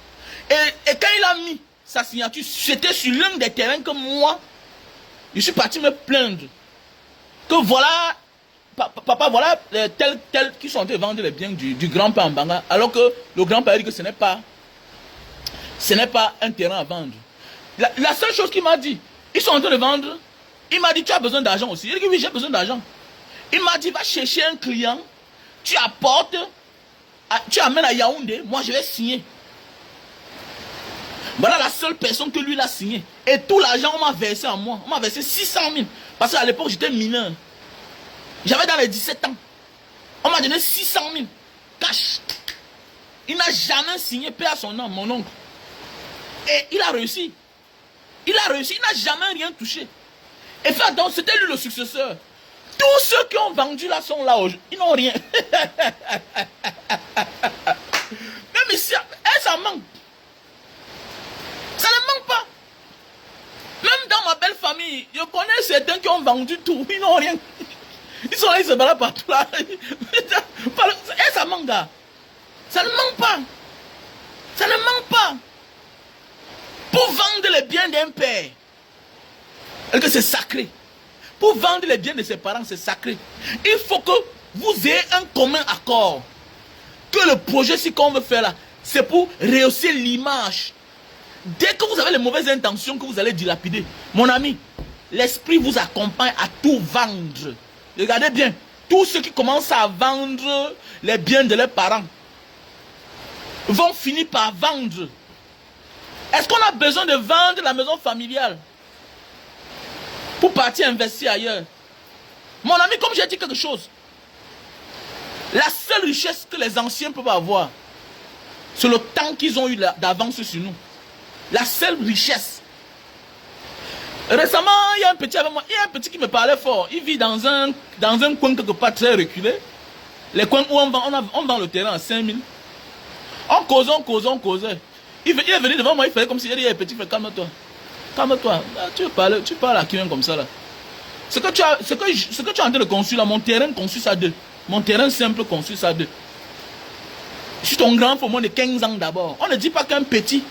Et quand il a mis sa signature, c'était sur l'un des terrains que moi, je suis parti me plaindre. Que voilà, papa, voilà tels qui sont en train de vendre les biens du grand-père en Banga. Alors que le grand-père dit que ce n'est pas un terrain à vendre. La seule chose qu'il m'a dit, ils sont en train de vendre. Il m'a dit, tu as besoin d'argent aussi. Il dit, oui, j'ai besoin d'argent. Il m'a dit, va chercher un client, tu apportes, tu amènes à Yaoundé, moi je vais signer. Voilà la seule personne que lui l'a signé. Et tout l'argent, on m'a versé à moi. On m'a versé 600 000. Parce qu'à l'époque, j'étais mineur. J'avais dans les 17 ans. On m'a donné 600 000. Cash. Il n'a jamais signé, paix à son nom, mon oncle. Et il a réussi. Il a réussi, il n'a jamais rien touché. Et fait donc, c'était lui le successeur. Tous ceux qui ont vendu là sont là aujourd'hui. Ils n'ont rien. Même ici, ça manque. Ça ne manque pas. Même dans ma belle famille, je connais certains qui ont vendu tout. Ils n'ont rien. Ils sont là, ils se baladent partout là. Et ça manque, gars. Ça ne manque pas. Ça ne manque pas. Pour vendre les biens d'un père, et que c'est sacré. Pour vendre les biens de ses parents, c'est sacré. Il faut que vous ayez un commun accord. Que le projet, si qu'on veut faire là, c'est pour rehausser l'image. Dès que vous avez les mauvaises intentions que vous allez dilapider, mon ami, l'esprit vous accompagne à tout vendre. Regardez bien, tous ceux qui commencent à vendre les biens de leurs parents vont finir par vendre. Est-ce qu'on a besoin de vendre la maison familiale pour partir investir ailleurs? Mon ami, comme j'ai dit quelque chose, la seule richesse que les anciens peuvent avoir, c'est le temps qu'ils ont eu d'avance sur nous. La seule richesse. Récemment, il y a un petit avec moi, il y a un petit qui me parlait fort. Il vit dans un coin quelque part très reculé. Les coins où on vend le terrain à 5 000. On causait. Il est venu devant moi, il fallait comme s'il dit, hey, petit frère, calme-toi. Calme-toi. Tu parles à quelqu'un comme ça là. Ce que tu es en train de construire là, mon terrain construit ça 2. Mon terrain simple construit ça 2. Je suis ton grand frère, moi de 15 ans d'abord. On ne dit pas qu'un petit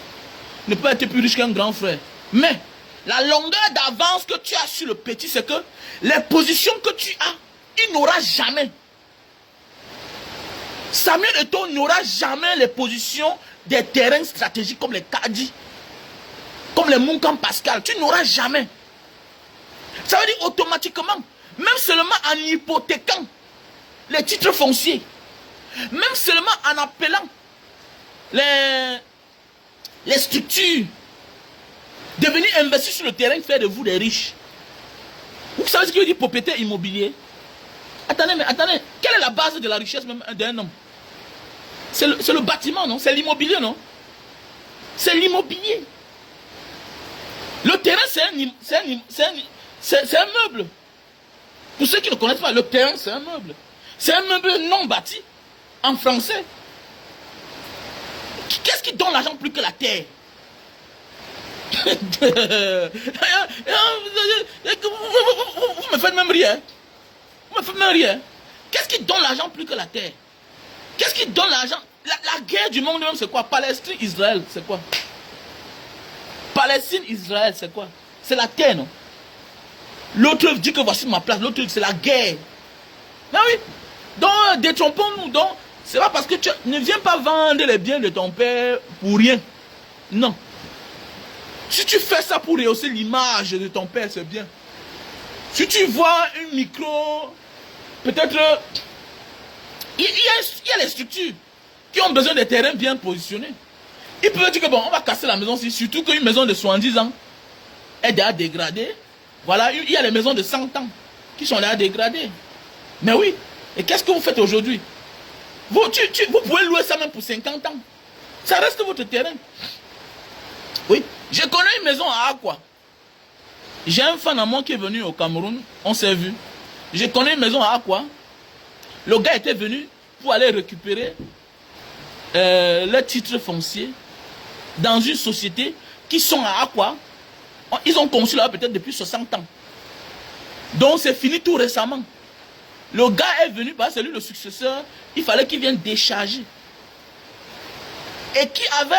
ne peut être plus riche qu'un grand frère. Mais la longueur d'avance que tu as sur le petit, c'est que les positions que tu as, il n'aura jamais. Samuel Eto'o n'aura jamais les positions des terrains stratégiques comme les Kadi, comme les Mounkan Pascal. Tu n'auras jamais. Ça veut dire automatiquement, même seulement en hypothéquant les titres fonciers, même seulement en appelant les structures de venir investir sur le terrain, faire de vous des riches. Vous savez ce qu'il veut dire propriétaire immobilier? Attendez, mais attendez. Quelle est la base de la richesse même d'un homme? C'est le bâtiment, non? C'est l'immobilier, non? C'est l'immobilier. Le terrain, c'est un meuble. Pour ceux qui ne connaissent pas, le terrain, c'est un meuble. C'est un meuble non bâti, en français. Qu'est-ce qui donne l'argent plus que la terre? Vous me faites même rire. Vous me faites même rire. Qu'est-ce qui donne l'argent plus que la terre? Qu'est-ce qui donne l'argent? La guerre du monde même, c'est quoi? Palestine, Israël, c'est quoi? Palestine, Israël, c'est quoi? C'est la terre, non? L'autre dit que voici ma place. L'autre dit que c'est la guerre. Ah oui. Donc, détrompons-nous. Donc, c'est pas parce que tu ne viens pas vendre les biens de ton père pour rien. Non. Si tu fais ça pour rehausser l'image de ton père, c'est bien. Si tu vois une micro, peut-être, il y a les structures qui ont besoin de terrains bien positionnés. Ils peuvent dire que bon, on va casser la maison, surtout qu'une maison de 70 ans est déjà dégradée. Voilà, il y a les maisons de 100 ans qui sont déjà dégradées. Mais oui, et qu'est-ce que vous faites aujourd'hui? Vous pouvez louer ça même pour 50 ans. Ça reste votre terrain. Oui, je connais une maison à Aqua. J'ai un fan à moi qui est venu au Cameroun, on s'est vu. Je connais une maison à Aqua. Le gars était venu pour aller récupérer les titres fonciers dans une société qui sont à Aqua. Ils ont conçu là peut-être depuis 60 ans. Donc c'est fini tout récemment. Le gars est venu, parce que c'est lui le successeur, il fallait qu'il vienne décharger. Et qui avait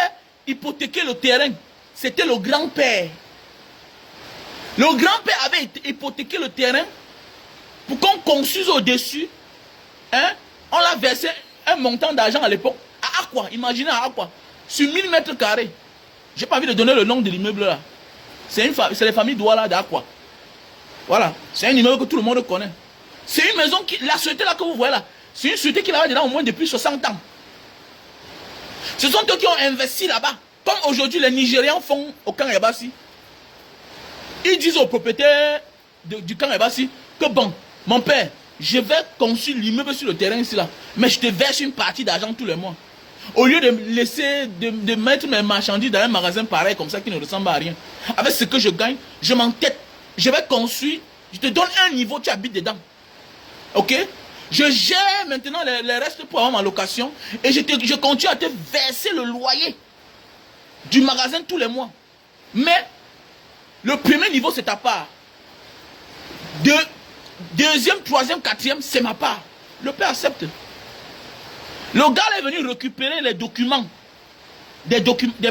hypothéqué le terrain, c'était le grand-père. Le grand-père avait hypothéqué le terrain pour qu'on construise au-dessus. Hein, on l'a versé un montant d'argent à l'époque. À Aqua, imaginez à Aqua, sur 1000 mètres carrés. Je n'ai pas envie de donner le nom de l'immeuble là. C'est les familles Douala d'Aqua. Voilà. C'est un immeuble que tout le monde connaît. C'est une maison qui, la société là que vous voyez là, c'est une société qui est là dedans au moins depuis 60 ans. Ce sont eux qui ont investi là-bas. Comme aujourd'hui les Nigérians font au camp Yabassi. Ils disent aux propriétaires du camp Yabassi que bon, mon père, je vais construire l'immeuble sur le terrain ici là. Mais je te verse une partie d'argent tous les mois. Au lieu de laisser, de mettre mes marchandises dans un magasin pareil comme ça qui ne ressemble à rien. Avec ce que je gagne, je m'entête. Je vais construire, je te donne un niveau, tu habites dedans. Ok? Je gère maintenant les restes pour avoir ma location et je continue à te verser le loyer du magasin tous les mois. Mais le premier niveau, c'est ta part. Deuxième, troisième, quatrième, c'est ma part. Le père accepte. Le gars est venu récupérer les documents, des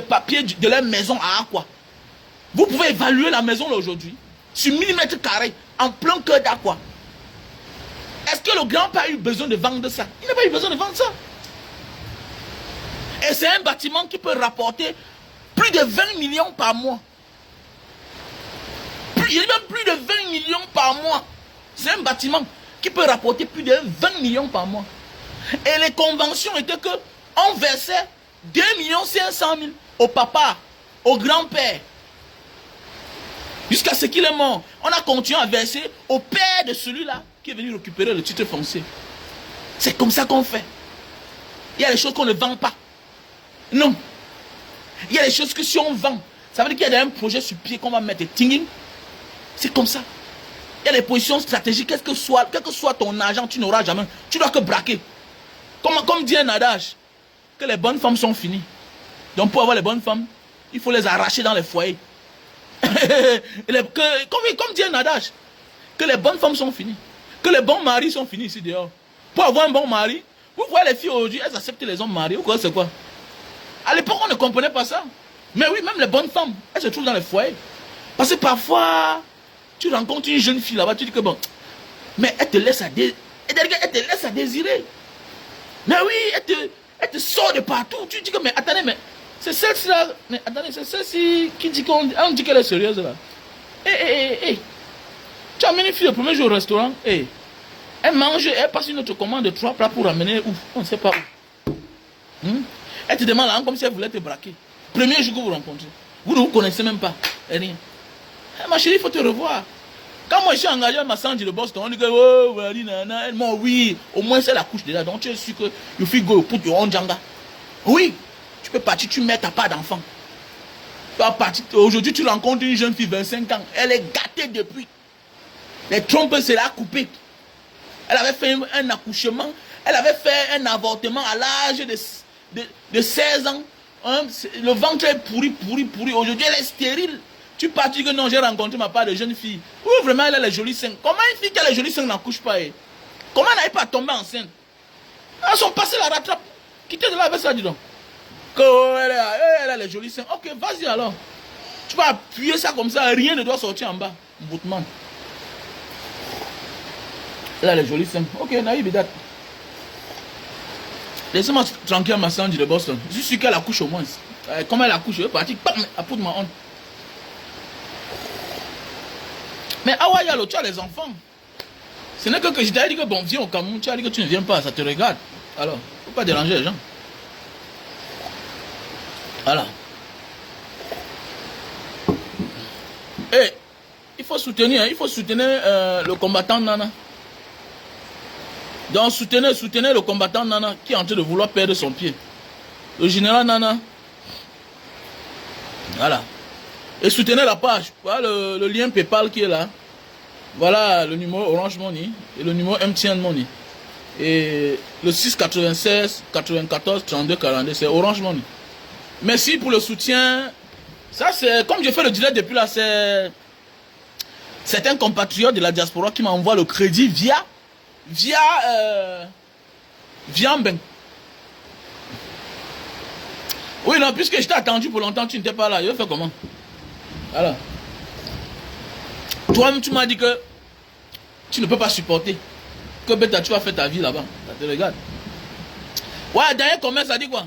papiers de leur maison à Aqua. Vous pouvez évaluer la maison aujourd'hui sur 1000 mètres carrés, en plein cœur d'Aqua. Est-ce que le grand-père a eu besoin de vendre ça? Il n'a pas eu besoin de vendre ça. Et c'est un bâtiment qui peut rapporter plus de 20 millions par mois. Il y a même plus de 20 millions par mois. C'est un bâtiment qui peut rapporter plus de 20 millions par mois. Et les conventions étaient que on versait 2 500 000 au papa, au grand-père. Jusqu'à ce qu'il est mort. On a continué à verser au père de celui-là qui est venu récupérer le titre foncier. C'est comme ça qu'on fait. Il y a des choses qu'on ne vend pas. Non. Il y a des choses que si on vend, ça veut dire qu'il y a un projet sur pied qu'on va mettre. Tinging. C'est comme ça. Il y a des positions stratégiques. Quel que soit ton argent, tu n'auras jamais. Tu dois que braquer. Comme dit un adage, que les bonnes femmes sont finies. Donc pour avoir les bonnes femmes, il faut les arracher dans les foyers. Comme dit un adage, que les bonnes femmes sont finies. Que les bons maris sont finis ici dehors. Pour avoir un bon mari, vous voyez les filles aujourd'hui, elles acceptent les hommes mariés ou quoi, c'est quoi? À l'époque, on ne comprenait pas ça. Mais oui, même les bonnes femmes, elles se trouvent dans les foyers. Parce que parfois, tu rencontres une jeune fille là-bas, tu dis que bon, mais elle te laisse à désirer. Mais oui, elle te sort de partout. Tu dis que, mais attendez, mais c'est celle-ci là, mais attendez, c'est celle-ci qui dit qu'on dit qu'elle est sérieuse là. Tu amènes une fille le premier jour au restaurant, elle mange, elle passe une autre commande de 3 plats pour ramener où? On ne sait pas où. Elle te demande là, comme si elle voulait te braquer. Premier jour que vous rencontrez. Vous ne vous connaissez même pas. Rien. Ma chérie, il faut te revoir. Quand moi je suis engagé à ma Sanji de Boston, on dit que oh, elle m'a oui, au moins c'est la couche déjà. Donc tu es sûr que you feel go put your own janga. Oui, tu peux partir, tu mets ta part d'enfant. Tu vas partir. Aujourd'hui, tu rencontres une jeune fille, 25 ans. Elle est gâtée depuis. Les trompes, c'est la coupée. Elle avait fait un accouchement. Elle avait fait un avortement à l'âge de 16 ans. Hein, le ventre est pourri. Aujourd'hui, elle est stérile. Tu pars, tu dis que non, j'ai rencontré ma part de jeune fille. Oui, vraiment, elle a les jolis seins. Comment une fille qui a les jolis seins n'accouche pas? Comment elle n'arrive pas à tomber enceinte? Elles sont passées la rattrape. Quittez de là avec ça, dis donc. Elle a les jolis seins. Ok, vas-y alors. Tu vas appuyer ça comme ça, rien ne doit sortir en bas. Boutman. Elle a les jolis seins. Ok, naïve et date. Laissez-moi tranquille à ma Sanji de Boston. Je suis sûr qu'elle accouche au moins. Comment elle accouche? Elle est partie, elle pousse ma honte. Mais Awayalo, tu as les enfants. Ce n'est que je t'ai dit que bon, viens au Cameroun, tu as dit que tu ne viens pas, ça te regarde. Alors, il ne faut pas déranger les gens. Voilà. Et il faut soutenir le combattant Nana. Donc soutenez le combattant Nana qui est en train de vouloir perdre son pied. Le général Nana. Voilà. Et soutenez la page. Voilà le lien PayPal qui est là. Voilà le numéro Orange Money et le numéro MTN Money. Et le 696 94 32 42, c'est Orange Money. Merci pour le soutien. Ça c'est comme je fais le direct depuis là, c'est un compatriote de la diaspora qui m'envoie le crédit via Mbeng. Oui, non, puisque je t'ai attendu pour longtemps, tu n'étais pas là. Je vais faire comment? Alors, toi-même, tu m'as dit que tu ne peux pas supporter. Que bêta, tu vas faire ta vie là-bas. Ça te regarde. Ouais, derrière commerce, ça dit quoi?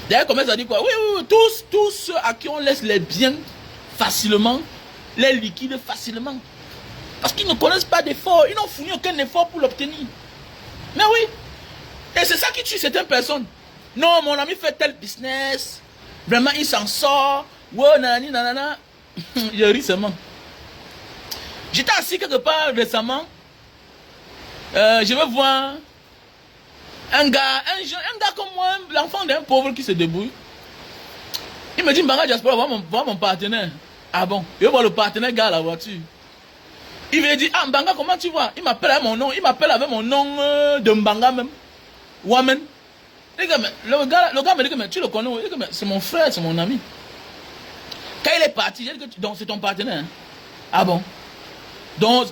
Derrière commerce, ça dit quoi? Oui, tous ceux à qui on laisse les biens facilement, les liquides facilement. Parce qu'ils ne connaissent pas d'effort. Ils n'ont fourni aucun effort pour l'obtenir. Mais oui. Et c'est ça qui tue certaines personnes. Non, mon ami fait tel business. Vraiment, il s'en sort. Ouais, nanani, nanana. Je ris seulement. J'étais assis quelque part récemment. Je vais voir un gars comme moi, l'enfant d'un pauvre qui se débrouille. Il me dit, Mbanga Diaspora, voir mon partenaire. Ah bon? Je vais voir le partenaire gars à la voiture. Il me dit, ah Mbanga, comment tu vois? Il m'appelle avec mon nom. Il m'appelle avec mon nom de Mbanga même. Wamen. Le gars me dit, mais tu le connais? C'est mon frère, c'est mon ami. Quand il est parti, j'ai dit, donc c'est ton partenaire. Hein? Ah bon? Donc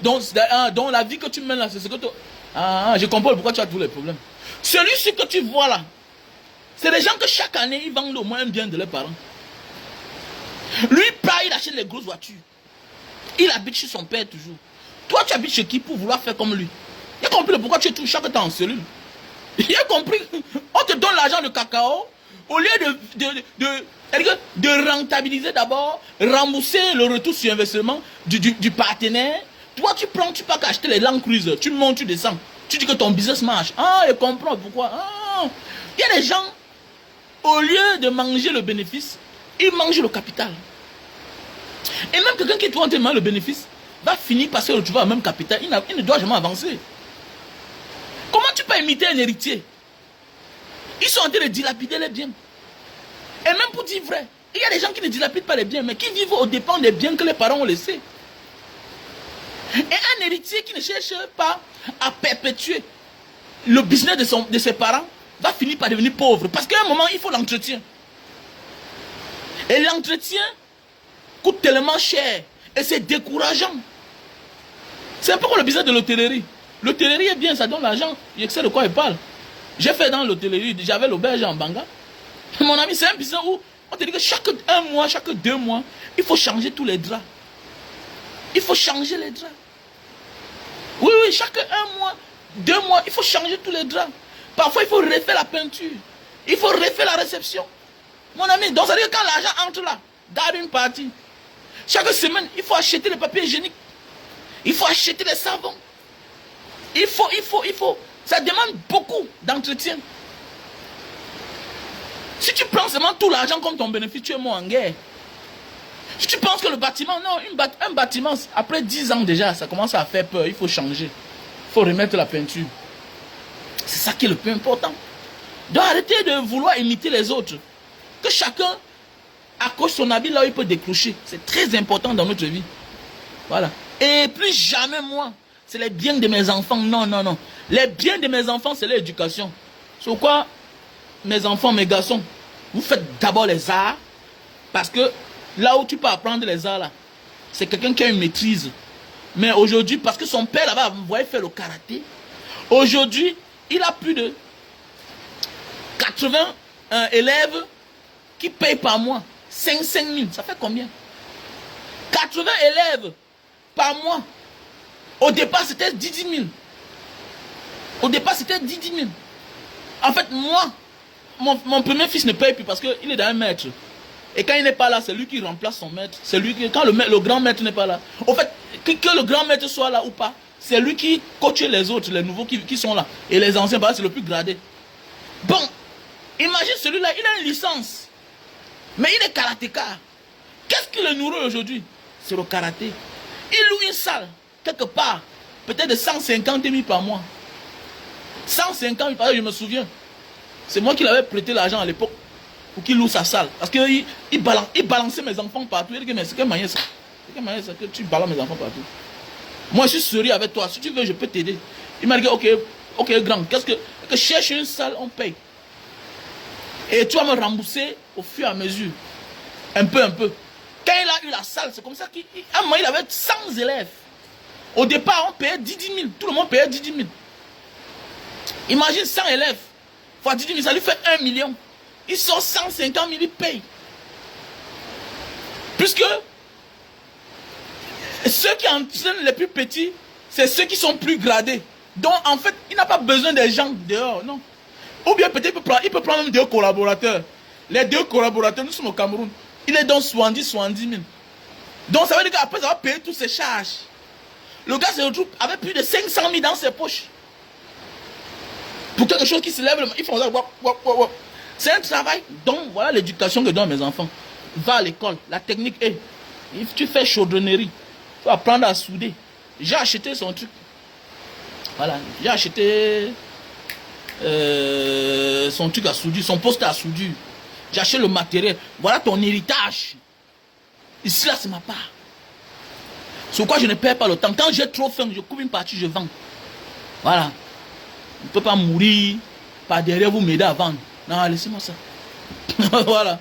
la vie que tu mènes là, c'est ce que tu... Ah, je comprends pourquoi tu as tous les problèmes. Celui-ci que tu vois là, c'est des gens que chaque année, ils vendent au moins un bien de leurs parents. Lui, il achète les grosses voitures. Il habite chez son père toujours. Toi, tu habites chez qui pour vouloir faire comme lui? Il a compris pourquoi tu es tout chaque temps en cellule. Il a compris. On te donne l'argent de cacao. Au lieu de rentabiliser d'abord, rembourser le retour sur investissement du partenaire. Toi, tu pars acheter les Land Cruiser. Tu montes, tu descends. Tu dis que ton business marche. Ah, je comprends pourquoi. Ah. Il y a des gens, au lieu de manger le bénéfice, ils mangent le capital. Et même quelqu'un qui doit manger le bénéfice va finir par se retrouver au même capital. Il ne doit jamais avancer. Comment tu peux imiter un héritier? Ils sont en train de dilapider les biens. Et même pour dire vrai, il y a des gens qui ne dilapident pas les biens, mais qui vivent aux dépens des biens que les parents ont laissés. Et un héritier qui ne cherche pas à perpétuer le business de ses parents va finir par devenir pauvre. Parce qu'à un moment, il faut l'entretien. Et l'entretien coûte tellement cher. Et c'est décourageant. C'est un peu comme le business de l'hôtellerie. L'hôtellerie est bien, ça donne l'argent. Je sais de quoi il parle. J'ai fait dans l'hôtellerie, j'avais l'auberge en Banga. Mon ami, c'est un business où on te dit que chaque 1 mois, chaque 2 mois, il faut changer tous les draps. Il faut changer les draps. Oui, chaque 1 mois, 2 mois, il faut changer tous les draps. Parfois, il faut refaire la peinture. Il faut refaire la réception. Mon ami, donc ça veut dire que quand l'argent entre là, dans une partie, chaque semaine, il faut acheter les papiers hygiéniques. Il faut acheter les savons. Il faut. Ça demande beaucoup d'entretien. Si tu prends seulement tout l'argent comme ton bénéfice, tu es mort en guerre. Si tu penses que le bâtiment, non, un bâtiment, après 10 ans déjà, ça commence à faire peur, il faut changer. Il faut remettre la peinture. C'est ça qui est le plus important. Donc arrêtez de vouloir imiter les autres. Que chacun accroche son habit là où il peut décrocher. C'est très important dans notre vie. Voilà. Et plus jamais moi, c'est les biens de mes enfants. Non, non, non. Les biens de mes enfants, c'est l'éducation. Sur quoi, mes enfants, mes garçons, vous faites d'abord les arts. Parce que là où tu peux apprendre les arts là, c'est quelqu'un qui a une maîtrise. Mais aujourd'hui, parce que son père là-bas, vous voyez faire le karaté. Aujourd'hui, il a plus de 80 élèves qui payent par mois 5 000. Ça fait combien? 80 élèves par mois. Au départ, c'était 10 000. Au départ, c'était 10 000. En fait, moi, mon premier fils ne paye plus parce qu'il est dans un maître. Et quand il n'est pas là, c'est lui qui remplace son maître. C'est lui qui, quand le grand maître n'est pas là. Au fait, que le grand maître soit là ou pas, c'est lui qui coache les autres, les nouveaux qui sont là. Et les anciens, c'est le plus gradé. Bon, imagine celui-là, il a une licence. Mais il est karatéka. Qu'est-ce qui le nourrit aujourd'hui? C'est le karaté. Il loue une salle, quelque part, peut-être de 150 000 par mois. 150 000 par mois, je me souviens. C'est moi qui l'avais prêté l'argent à l'époque pour qu'il loue sa salle. Parce qu'il balançait mes enfants partout. Il dit, mais c'est quelle manière ça? C'est quelle manière ça que tu balances mes enfants partout? Moi, je suis sérieux avec toi. Si tu veux, je peux t'aider. Il m'a dit, ok, grand, qu'est-ce que cherche une salle, on paye. Et tu vas me rembourser au fur et à mesure. Un peu. Quand il a eu la salle, c'est comme ça qu'il il avait 100 élèves. Au départ, on payait 10 000. Tout le monde payait 10 000. Imagine 100 élèves. Fois 10 000, ça lui fait 1 million. Il sort 150 000, il paye. Puisque ceux qui entraînent les plus petits, c'est ceux qui sont plus gradés. Donc, en fait, il n'a pas besoin des gens dehors, non. Ou bien peut-être il peut prendre même 2 collaborateurs. Les 2 collaborateurs, nous sommes au Cameroun. Il est donc 70 000. Donc ça veut dire qu'après ça va payer toutes ses charges. Le gars se retrouve avec plus de 500 000 dans ses poches. Pour quelque chose qui se lève, ils font ça. C'est un travail. Donc voilà l'éducation que je donne à mes enfants. Va à l'école. La technique est, tu fais chaudronnerie. Tu vas apprendre à souder. J'ai acheté son truc. Voilà. J'ai acheté son truc à soudure, son poste à soudure. J'achète le matériel. Voilà ton héritage. Ici, là, c'est ma part. Sur quoi je ne perds pas le temps. Quand j'ai trop faim, je coupe une partie, je vends. Voilà. On ne peut pas mourir par derrière vous m'aider à vendre. Non, laissez-moi ça. Voilà.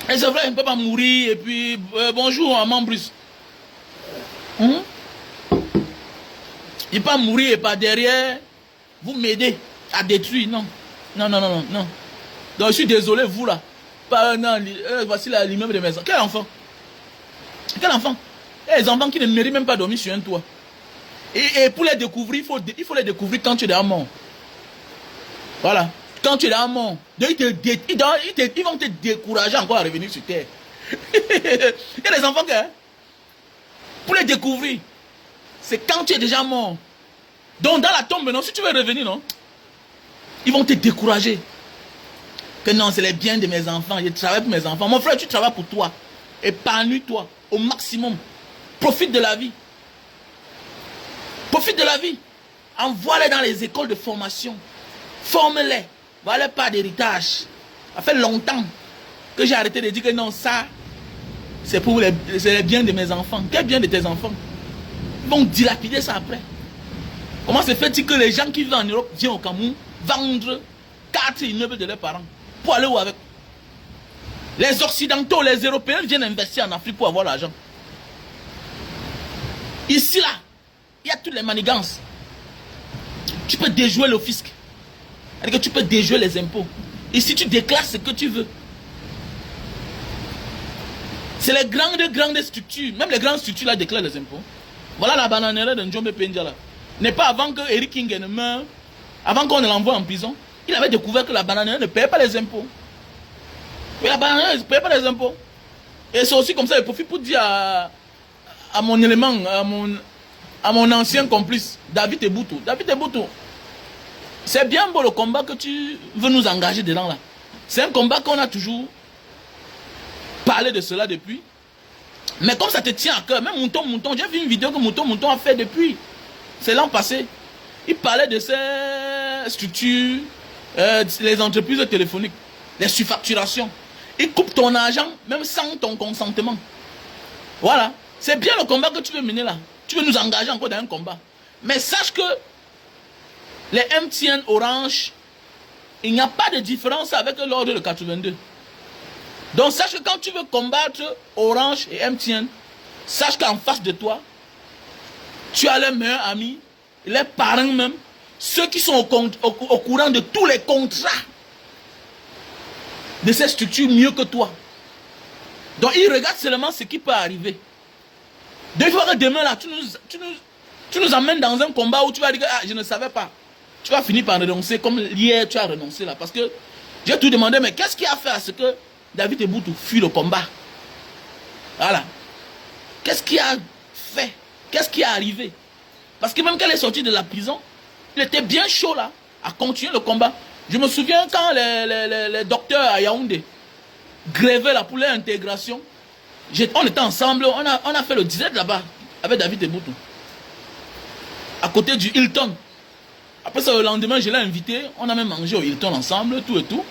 Et c'est vrai, je ne peux pas mourir. Et puis, bonjour, maman Bruce. Il ne peut pas mourir et par derrière vous m'aider à détruire. Non. Non. Donc je suis désolé, vous là. Voici l'immeuble de maison. Quel enfant? Quel enfant? Les enfants qui ne méritent même pas dormir sur un toit. Et pour les découvrir, il faut les découvrir quand tu es déjà mort. Voilà. Quand tu es déjà mort. Donc ils vont te décourager encore à revenir sur terre. Il y a des enfants que, pour les découvrir, c'est quand tu es déjà mort. Donc dans la tombe maintenant, si tu veux revenir, non? Ils vont te décourager. Que non, c'est les biens de mes enfants. Je travaille pour mes enfants. Mon frère, tu travailles pour toi. Épanouis-toi au maximum. Profite de la vie. Profite de la vie. Envoie-les dans les écoles de formation. Forme-les. Voilà pas d'héritage. Ça fait longtemps que j'ai arrêté de dire que non, ça, c'est pour les biens de mes enfants. Quel bien de tes enfants? Ils vont dilapider ça après. Comment se fait-il que les gens qui vivent en Europe viennent au Cameroun vendre 4 immeubles de leurs parents? Pour aller où avec? Les Occidentaux, les Européens viennent investir en Afrique pour avoir l'argent. Ici, là, il y a toutes les manigances. Tu peux déjouer le fisc. C'est-à-dire que tu peux déjouer les impôts. Ici, tu déclares ce que tu veux. C'est les grandes structures. Même les grandes structures, là, déclarent les impôts. Voilà la bananière de Njombe Pendia, là. N'est pas avant que Eric King ne meure, avant qu'on ne l'envoie en prison, il avait découvert que la bananière ne payait pas les impôts. Mais la bananière ne payait pas les impôts. Et c'est aussi comme ça, je profite pour dire à mon élément, à mon ancien complice, David Eboutou. David Eboutou, c'est bien beau le combat que tu veux nous engager dedans là. C'est un combat qu'on a toujours parler de cela depuis. Mais comme ça te tient à cœur, même Mouton, j'ai vu une vidéo que Mouton a fait depuis. C'est l'an passé. Il parlait de ces structures, les entreprises téléphoniques, les surfacturations. Ils coupent ton argent, même sans ton consentement. Voilà. C'est bien le combat que tu veux mener là. Tu veux nous engager encore dans un combat. Mais sache que les MTN Orange, il n'y a pas de différence avec l'ordre de 82. Donc sache que quand tu veux combattre Orange et MTN, sache qu'en face de toi, tu as les meilleurs amis, les parents même, ceux qui sont au courant de tous les contrats de ces structures mieux que toi. Donc ils regardent seulement ce qui peut arriver. Donc il faut que demain là, tu nous emmènes dans un combat où tu vas dire que ah, je ne savais pas. Tu vas finir par renoncer comme hier tu as renoncé là. Parce que j'ai tout demandé, mais qu'est-ce qui a fait à ce que David Eboutou fuit le combat? Voilà. Qu'est-ce qui a fait? Qu'est-ce qui est arrivé? Parce que même quand il est sorti de la prison, il était bien chaud là, à continuer le combat. Je me souviens quand les docteurs à Yaoundé grévaient là pour leur intégration. On était ensemble, on a fait le 17 là-bas avec David Eboutou. À côté du Hilton. Après ça, le lendemain, je l'ai invité. On a même mangé au Hilton ensemble, tout et tout.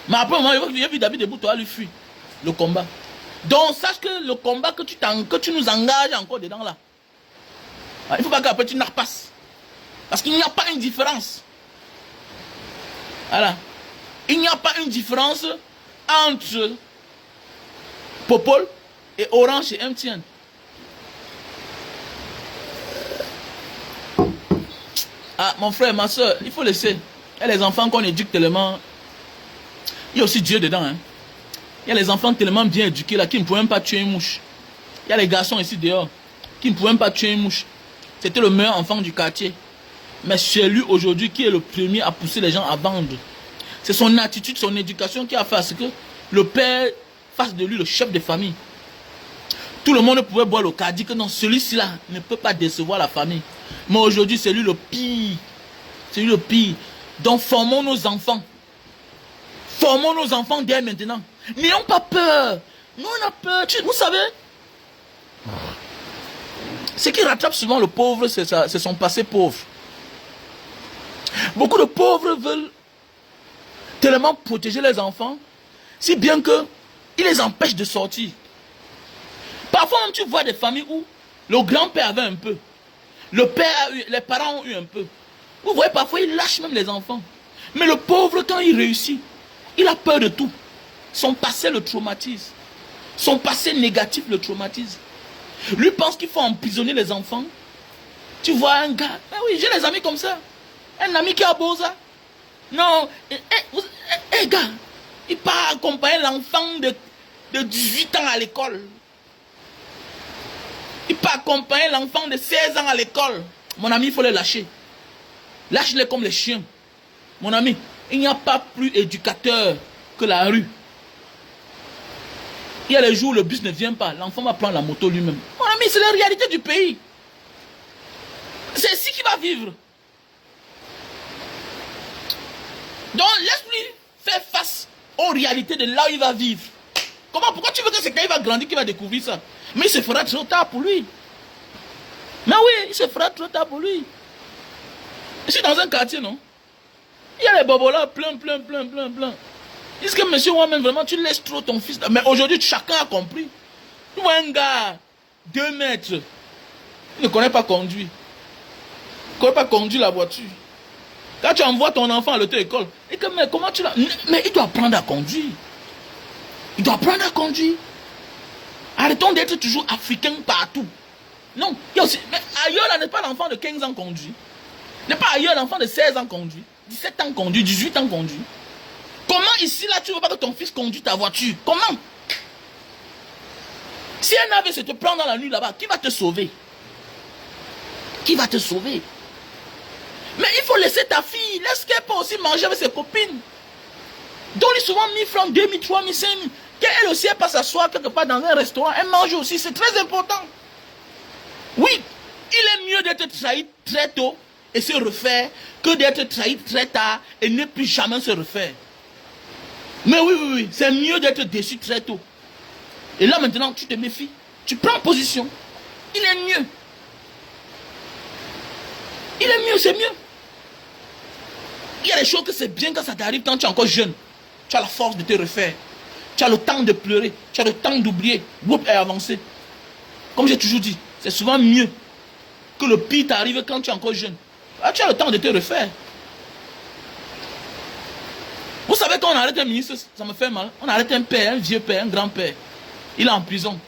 Mais après, j'ai vu David Eboutou, lui fuir le combat. Donc, sache que le combat que tu nous engages encore dedans là, il ne faut pas qu'après tu n'arpasses. Parce qu'il n'y a pas une différence. Voilà. Il n'y a pas une différence entre Popol et Orange et MTN. Ah, mon frère, ma soeur, il faut laisser. Il y a les enfants qu'on éduque tellement. Il y a aussi Dieu dedans. Hein. Il y a les enfants tellement bien éduqués là qui ne pouvaient même pas tuer une mouche. Il y a les garçons ici dehors qui ne pouvaient même pas tuer une mouche. C'était le meilleur enfant du quartier. Mais c'est lui aujourd'hui qui est le premier à pousser les gens à vendre. C'est son attitude, son éducation qui a fait à ce que le père fasse de lui le chef de famille. Tout le monde pouvait boire le cas, dire que non, celui-ci là ne peut pas décevoir la famille. Mais aujourd'hui, c'est lui le pire. C'est lui le pire. Donc formons nos enfants. Formons nos enfants dès maintenant. N'ayons pas peur. Nous, on a peur. Vous savez, ce qui rattrape souvent le pauvre, c'est son passé pauvre. Beaucoup de pauvres veulent tellement protéger les enfants, si bien que ils les empêchent de sortir. Parfois même tu vois des familles où le grand-père avait un peu, le père a eu, les parents ont eu un peu. Vous voyez, parfois ils lâchent même les enfants. Mais le pauvre, quand il réussit, il a peur de tout. Son passé le traumatise. Son passé négatif le traumatise. Lui pense qu'il faut emprisonner les enfants. Tu vois un gars, ah oui, j'ai des amis comme ça. Un ami qui a beau ça. Non, gars, il part accompagner l'enfant de 18 ans à l'école. Il part accompagner l'enfant de 16 ans à l'école. Mon ami, il faut les lâcher. Lâche-les comme les chiens. Mon ami, il n'y a pas plus éducateur que la rue. Il y a les jours où le bus ne vient pas. L'enfant va prendre la moto lui-même. Mon ami, c'est la réalité du pays. C'est ici qu'il va vivre. Donc, laisse-lui faire face aux réalités de là où il va vivre. Comment? Pourquoi tu veux que c'est quand il va grandir qu'il va découvrir ça? Mais il se fera trop tard pour lui. Mais oui, il se fera trop tard pour lui. Je suis dans un quartier, non? Il y a les bobos là, plein. Ils disent que monsieur Ouamen, vraiment, tu laisses trop ton fils. Mais aujourd'hui, chacun a compris. Tu vois un gars, 2 mètres, il ne connaît pas conduire. Il ne connaît pas conduire la voiture. Quand tu envoies ton enfant à l'auto-école, et que, mais comment tu l'as... Mais il doit apprendre à conduire. Il doit apprendre à conduire. Arrêtons d'être toujours africains partout. Non, il y a aussi... Mais ailleurs, là, n'est pas l'enfant de 15 ans conduit. N'est pas ailleurs l'enfant de 16 ans conduit. 17 ans conduit, 18 ans conduit. Comment ici, là, tu ne veux pas que ton fils conduise ta voiture? Comment? Si un AVC te prend dans la nuit là-bas, qui va te sauver? Qui va te sauver? Mais il faut laisser ta fille, laisse qu'elle peut aussi manger avec ses copines. Donne-lui souvent 1000 francs, 2000, 3000, 5000. Qu'elle aussi, elle passe s'asseoir quelque part dans un restaurant, elle mange aussi, c'est très important. Oui, il est mieux d'être trahi très tôt et se refaire que d'être trahi très tard et ne plus jamais se refaire. Mais oui, c'est mieux d'être déçu très tôt Et là maintenant, tu te méfies. Tu prends position. Il est mieux. Il est mieux, c'est mieux. Il y a des choses que c'est bien quand ça t'arrive quand tu es encore jeune. Tu as la force de te refaire. Tu as le temps de pleurer. Tu as le temps d'oublier. Et avancer. Comme j'ai toujours dit, c'est souvent mieux que le pire t'arrive quand tu es encore jeune. Là, tu as le temps de te refaire. Vous savez, quand on arrête un ministre, ça me fait mal. On arrête un père, un vieux père, un grand-père. Il est en prison.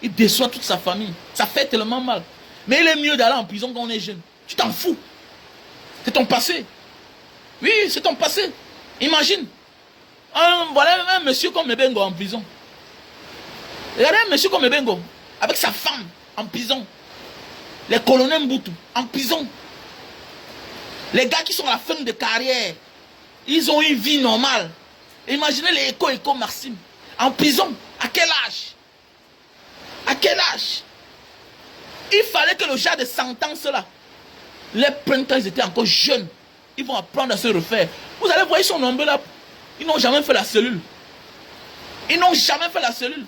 Il déçoit toute sa famille. Ça fait tellement mal. Mais il est mieux d'aller en prison quand on est jeune. Tu t'en fous. C'est ton passé. Oui, c'est ton passé. Imagine. Voilà un monsieur comme Ebengo en prison. Regardez un monsieur comme Ebengo, avec sa femme en prison. Les colonels Mboutou en prison. Les gars qui sont à la fin de carrière, ils ont une vie normale. Imaginez les éco Maxime en prison. À quel âge? À quel âge? Il fallait que le genre de sentence là les prennent quand ils étaient encore jeunes. Ils vont apprendre à se refaire. Vous allez voir, ils sont nombreux là. Ils n'ont jamais fait la cellule. Ils n'ont jamais fait la cellule.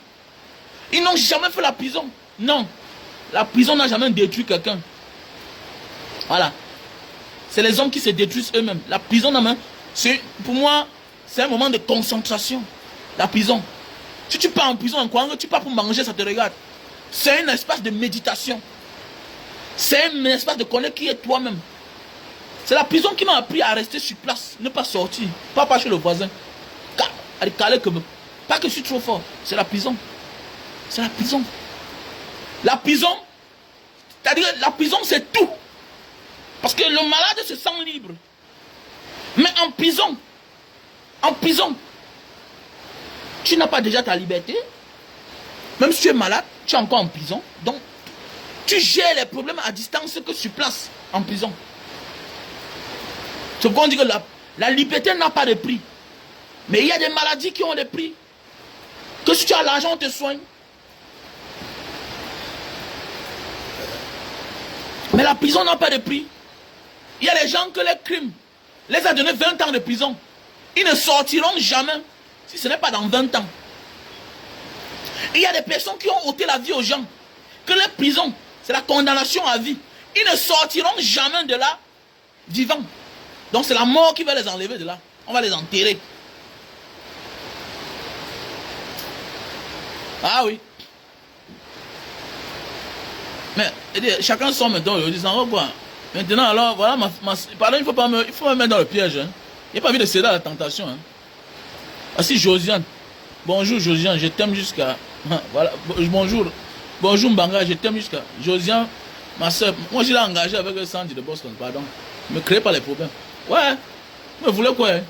Ils n'ont jamais fait la prison. Non. La prison n'a jamais détruit quelqu'un. Voilà. C'est les hommes qui se détruisent eux-mêmes. La prison, pour moi, c'est un moment de concentration. La prison. Si tu pars en prison en croyant que tu pars pour manger, ça te regarde. C'est un espace de méditation. C'est un espace de connaître qui est toi-même. C'est la prison qui m'a appris à rester sur place, ne pas sortir, pas chez le voisin. Pas que je suis trop fort, c'est la prison. C'est la prison. La prison, c'est-à-dire la prison c'est tout. Parce que le malade se sent libre. Mais en prison, tu n'as pas déjà ta liberté. Même si tu es malade, tu es encore en prison. Donc, tu gères les problèmes à distance que sur place, en prison. C'est pourquoi on dit que la liberté n'a pas de prix. Mais il y a des maladies qui ont des prix. Que si tu as l'argent, on te soigne. Mais la prison n'a pas de prix. Il y a des gens que les crimes les a donné 20 ans de prison. Ils ne sortiront jamais si ce n'est pas dans 20 ans. Il y a des personnes qui ont ôté la vie aux gens. Que les prisons, c'est la condamnation à vie. Ils ne sortiront jamais de là vivants. Donc c'est la mort qui va les enlever de là. On va les enterrer. Ah oui. Mais chacun sort maintenant. Il dit, quoi. Maintenant, alors, voilà, pardon, il faut pas me mettre dans le piège. Hein. Il n'y a pas envie de céder à la tentation. Hein. Ah si, Josiane. Bonjour, Josiane, je t'aime jusqu'à... Voilà, bonjour. Bonjour, Mbanga, je t'aime jusqu'à... Josiane, ma soeur, moi je l'ai engagé avec le Sandy de Boston, pardon. Ne me crée pas les problèmes. Ouais, mais vous voulez quoi hein?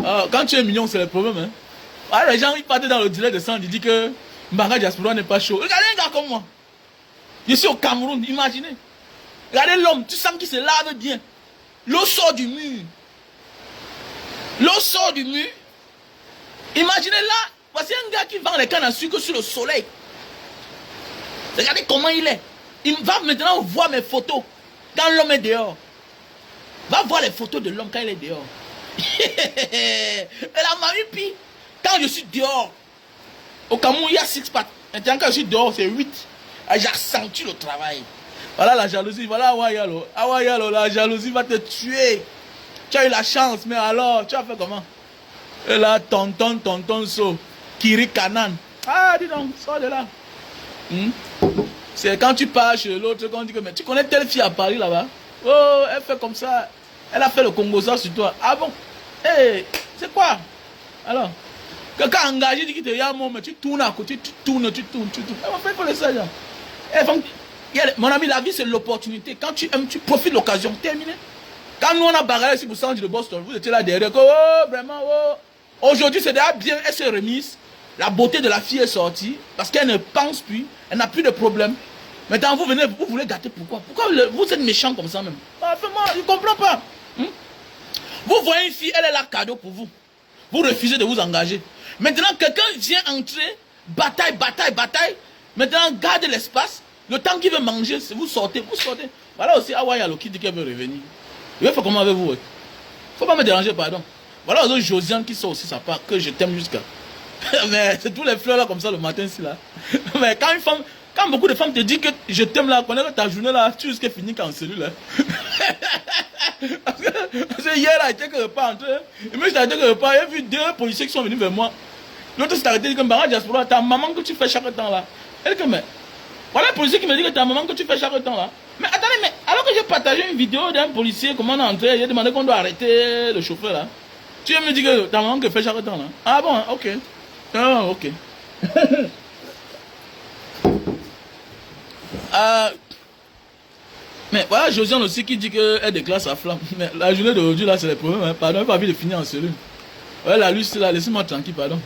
Ah, quand tu es mignon, c'est le problème. Hein? Ah, les gens, ils partent dans le direct de Sandy, ils disent que Mbanga Diaspora n'est pas chaud. Regardez un gars comme moi. Je suis au Cameroun, imaginez. Regardez l'homme, tu sens qu'il se lave bien. L'eau sort du mur. L'eau sort du mur. Imaginez là, voici un gars qui vend les cannes à sucre sur le soleil. Regardez comment il est. Il va maintenant voir mes photos quand l'homme est dehors. Va voir les photos de l'homme quand il est dehors. Et la mamie pire, quand je suis dehors, au Cameroun il y a 6 pattes. Maintenant quand je suis dehors c'est 8. J'ai senti le travail. Voilà la jalousie, voilà Awayalo. Awayalo, la jalousie va te tuer. Tu as eu la chance, mais alors, tu as fait comment? Et là, tonton, so, Kiri Kanan. Ah, dis donc, sors de là. C'est quand tu pars chez l'autre, qu'on dit que, mais tu connais telle fille à Paris là-bas? Oh, elle fait comme ça. Elle a fait le Congosa sur toi. Ah bon? Hey, c'est quoi? Alors, quelqu'un engagé dit qu'il te dit, mais tu tournes à côté, tu tournes. Elle va faire quoi ça, là? Mon ami, la vie c'est l'opportunité. Quand tu aimes, tu profites de l'occasion. Terminé. Quand nous on a bagarré ici pour Sandy de Boston, vous étiez là derrière. Oh, vraiment, oh. Aujourd'hui c'est déjà bien, elle s'est remise. La beauté de la fille est sortie. Parce qu'elle ne pense plus. Elle n'a plus de problème. Maintenant vous venez, vous voulez gâter pourquoi? Pourquoi vous êtes méchant comme ça même? Moi, je ne comprends pas. Vous voyez une fille, elle est là cadeau pour vous. Vous refusez de vous engager. Maintenant quelqu'un vient entrer, bataille. Maintenant gardez l'espace. Le temps qu'il veut manger, vous sortez. Voilà aussi Awayalo qui dit qu'elle veut revenir. Il va faire comment avec vous? Faut pas me déranger, pardon. Voilà aussi Josiane qui sort aussi sa part, que je t'aime jusqu'à. Mais c'est tous les fleurs là comme ça le matin, si là. Mais quand une femme, quand beaucoup de femmes te disent que je t'aime là, connais que ta journée là, tu risques de finir qu'en cellule. Hein. Parce que hier là, j'étais que repas entre eux. Et moi, j'étais que repas, j'ai vu 2 policiers qui sont venus vers moi. L'autre s'est arrêté, il dit que Mbara Diaspora, ta maman que tu fais chaque temps là. Elle dit que mais. Voilà un policier qui me dit que ta maman que tu fais chaque temps là. Mais attendez, mais alors que j'ai partagé une vidéo d'un policier, comment on est entré, j'ai demandé qu'on doit arrêter le chauffeur là. Tu me dis que ta maman que fait chaque temps là. Ah bon, ok. Ah, ok. Mais voilà Josiane aussi qui dit qu'elle déclare sa flamme. Mais la journée d'aujourd'hui là, c'est le problème. Hein. Pardon, j'ai pas envie de finir en cellule. Ouais, la luce là, laissez-moi tranquille, pardon.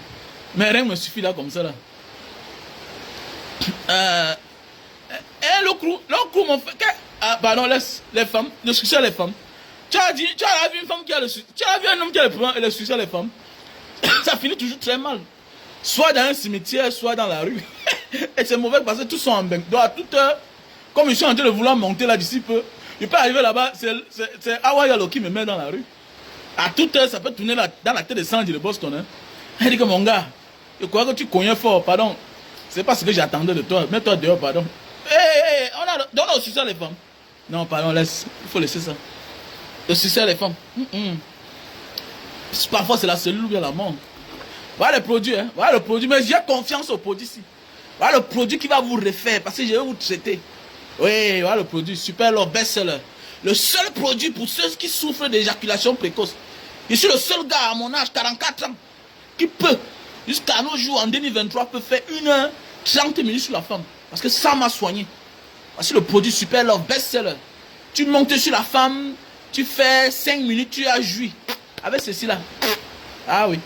Mais rien me suffit là comme ça là. Et le crew m'ont fait. Ah, pardon, laisse les femmes, le succès des femmes. Tu as vu une femme qui a le succès. Tu as vu un homme qui a le problème et le succès des femmes. Ça finit toujours très mal. Soit dans un cimetière, soit dans la rue. Et c'est mauvais parce que tous sont en bain. Donc à toute heure, comme je suis en train de vouloir monter là d'ici peu, je peux arriver là-bas, c'est Awayalo qui me met dans la rue. À toute heure, ça peut tourner dans la tête de Sandy de Boston. Hein. Elle dit que mon gars, je crois que tu connais fort, pardon. C'est pas ce que j'attendais de toi. Mets-toi dehors, pardon. Hé, donne au succès les femmes. Non, pardon, laisse. Il faut laisser ça. Le succès les femmes. Parfois, c'est la cellule ou bien la mort. Voilà le produit, hein. Voilà le produit. Mais j'ai confiance au produit ici. Voilà le produit qui va vous refaire parce que je vais vous traiter. Oui, voilà le produit. Super Love best-seller. Le seul produit pour ceux qui souffrent d'éjaculation précoce. Je suis le seul gars à mon âge, 44 ans, qui peut, jusqu'à nos jours, en 2023, peut faire 1h30 minutes sur la femme. Parce que ça m'a soigné. Voici le produit Super Love best-seller. Tu montes sur la femme, tu fais 5 minutes, tu as joui. Avec ceci là. Ah oui.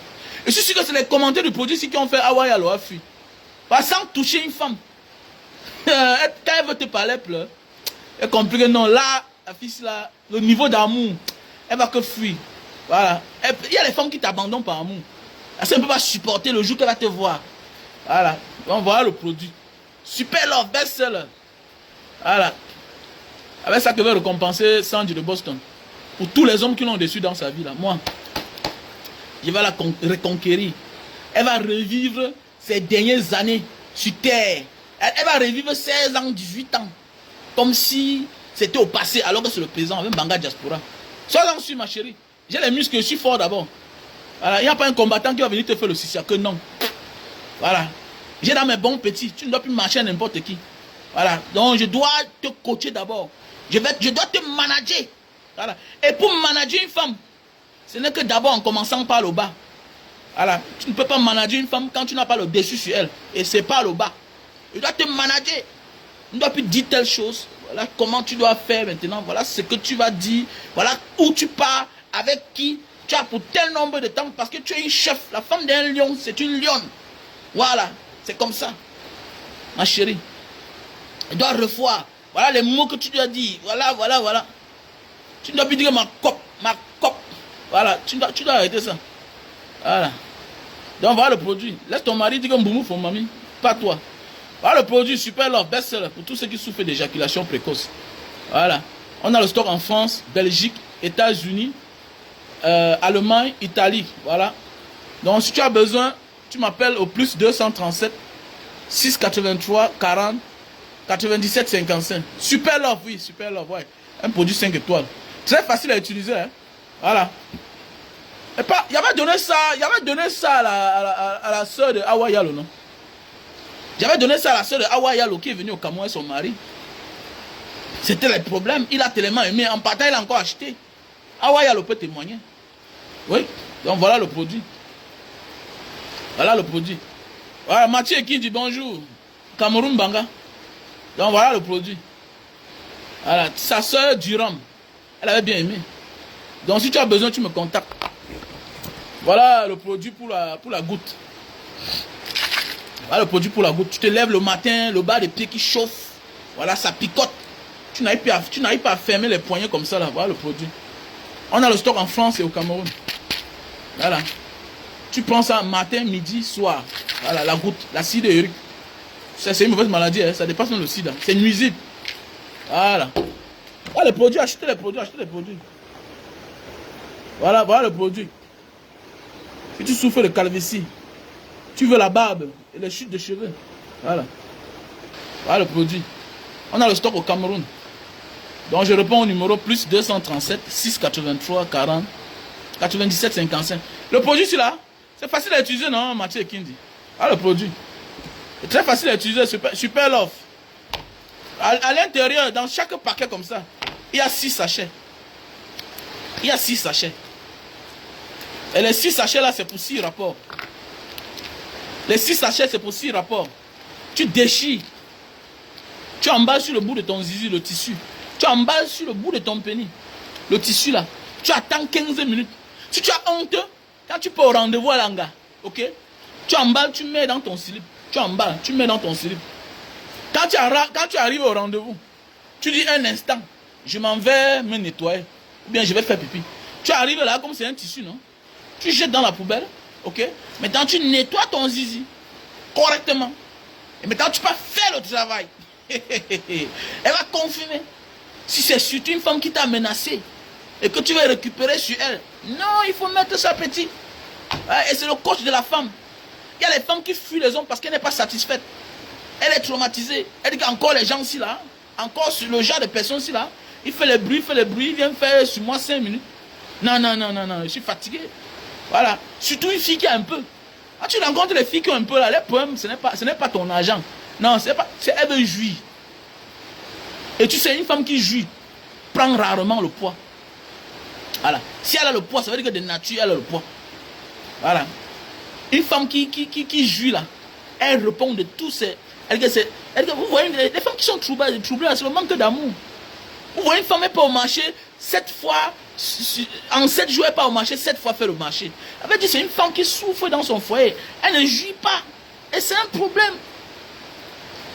Et je suis sûr que c'est les commentaires du produit qui ont fait Awayalo a fui. Sans toucher une femme. Quand elle veut te parler, pleure. Elle comprend que non, là, la fille là, le niveau d'amour, elle va que fuir. Voilà. Il y a les femmes qui t'abandonnent par amour. Parce qu'elle ne peut pas supporter le jour qu'elle va te voir. Voilà. Donc voilà le produit. Super Love best-seller. Voilà. Avec ça que veut récompenser Sandy de Boston. Pour tous les hommes qui l'ont déçu dans sa vie là. Moi, je vais la reconquérir. Elle va revivre ses dernières années sur terre. Elle va revivre 16 ans, 18 ans. Comme si c'était au passé, alors que c'est le présent, avec Mbanga Diaspora. Sois-en sûr, ma chérie. J'ai les muscles, je suis fort d'abord. Voilà. Il n'y a pas un combattant qui va venir te faire le sissia que non. Voilà. J'ai dans mes bons petits. Tu ne dois plus marcher à n'importe qui. Voilà. Donc, je dois te coacher d'abord. Je dois te manager. Voilà. Et pour manager une femme, ce n'est que d'abord en commençant par le bas. Voilà. Tu ne peux pas manager une femme quand tu n'as pas le dessus sur elle. Et c'est par le bas. Je dois te manager. Tu ne dois plus dire telle chose. Voilà comment tu dois faire maintenant. Voilà ce que tu vas dire. Voilà où tu pars. Avec qui tu as pour tel nombre de temps. Parce que tu es une chef. La femme d'un lion, c'est une lionne. Voilà. C'est comme ça. Ma chérie. Elle doit revoir. Voilà les mots que tu dois dire. Voilà, voilà, voilà. Tu ne dois plus dire ma cop. Ma cop. Voilà. Tu dois arrêter ça. Voilà. Donc voilà le produit. Laisse ton mari dire que Mboumou faut mamie. Pas toi. Voilà le produit Super Love best-seller pour tous ceux qui souffrent d'éjaculation précoce. Voilà. On a le stock en France, Belgique, États-Unis, Allemagne, Italie. Voilà. Donc si tu as besoin, tu m'appelles au plus 237 683 40 97 55. Super Love, oui, Super Love, ouais. Un produit 5 étoiles. Très facile à utiliser. Hein. Voilà. Et pas, il avait donné ça à la soeur de Awayalo, non? J'avais donné ça à la soeur de Awayalo qui est venue au Cameroun avec son mari. C'était le problème. Il a tellement aimé. En partant, il a encore acheté. Awayalo peut témoigner. Oui. Donc voilà le produit. Voilà le produit. Voilà, Mathieu qui dit bonjour. Cameroun Banga. Donc voilà le produit. Voilà. Sa soeur Durham. Elle avait bien aimé. Donc si tu as besoin, tu me contactes. Voilà le produit pour la goutte. Voilà le produit pour la goutte. Tu te lèves le matin, le bas des pieds qui chauffe. Voilà, ça picote. Tu n'arrives pas à fermer les poignets comme ça là. Voilà le produit. On a le stock en France et au Cameroun. Voilà. Tu prends ça matin, midi, soir. Voilà, la goutte, l'acide urique. C'est une mauvaise maladie, hein. Ça dépasse même le sida. C'est nuisible. Voilà. Voilà les produits, achetez les produits, achetez les produits. Voilà, voilà le produit. Si tu souffres de calvitie, Tu veux la barbe et les chutes de cheveux. Voilà. Voilà le produit. On a le stock au Cameroun. Donc je réponds au numéro plus 237 683 40 97 55. Le produit c'est là. C'est facile à utiliser, non, Mathieu et Kindi. Ah, le produit. C'est très facile à utiliser, super love. À l'intérieur, dans chaque paquet comme ça, il y a 6 sachets. Il y a 6 sachets. Et les 6 sachets là, c'est pour 6 rapports. Les 6 sachets, c'est pour 6 rapports. Tu déchires. Tu emballes sur le bout de ton zizi le tissu. Tu emballes sur le bout de ton pénis. Le tissu là. Tu attends 15 minutes. Si tu as honte, quand tu peux au rendez-vous à l'anga, ok? Tu emballes, tu mets dans ton slip. Tu emballes, tu mets dans ton slip. Quand tu arrives au rendez-vous, tu dis un instant, je m'en vais me nettoyer. Ou bien je vais faire pipi. Tu arrives là comme c'est un tissu, non? Tu jettes dans la poubelle, ok? Maintenant tu nettoies ton zizi correctement. Et maintenant tu peux faire le travail. Elle va confirmer. Si c'est surtout une femme qui t'a menacé et que tu veux récupérer sur elle, non, il faut mettre ça petit. Et c'est le coach de la femme. Il y a les femmes qui fuient les hommes parce qu'elle n'est pas satisfaite. Elle est traumatisée. Elle dit qu'encore les gens ici là, encore sur le genre de personnes ici là, il fait le bruit, il vient faire sur moi 5 minutes. Non, je suis fatigué. Voilà. Surtout une fille qui a un peu. Quand tu rencontres les filles qui ont un peu là, les problèmes, ce n'est pas ton argent. Non, elle veut jouir. Et tu sais, une femme qui jouit prend rarement le poids. Voilà. Si elle a le poids, ça veut dire que de nature, elle a le poids. Voilà. Une femme qui jouit là, elle répond de tous ces... vous voyez, les femmes qui sont troublées c'est le manque d'amour. Vous voyez une femme, elle peut au marché 7 fois, en 7 jours, elle peut au marché 7 fois faire le marché. Elle veut dire c'est une femme qui souffre dans son foyer. Elle ne jouit pas. Et c'est un problème.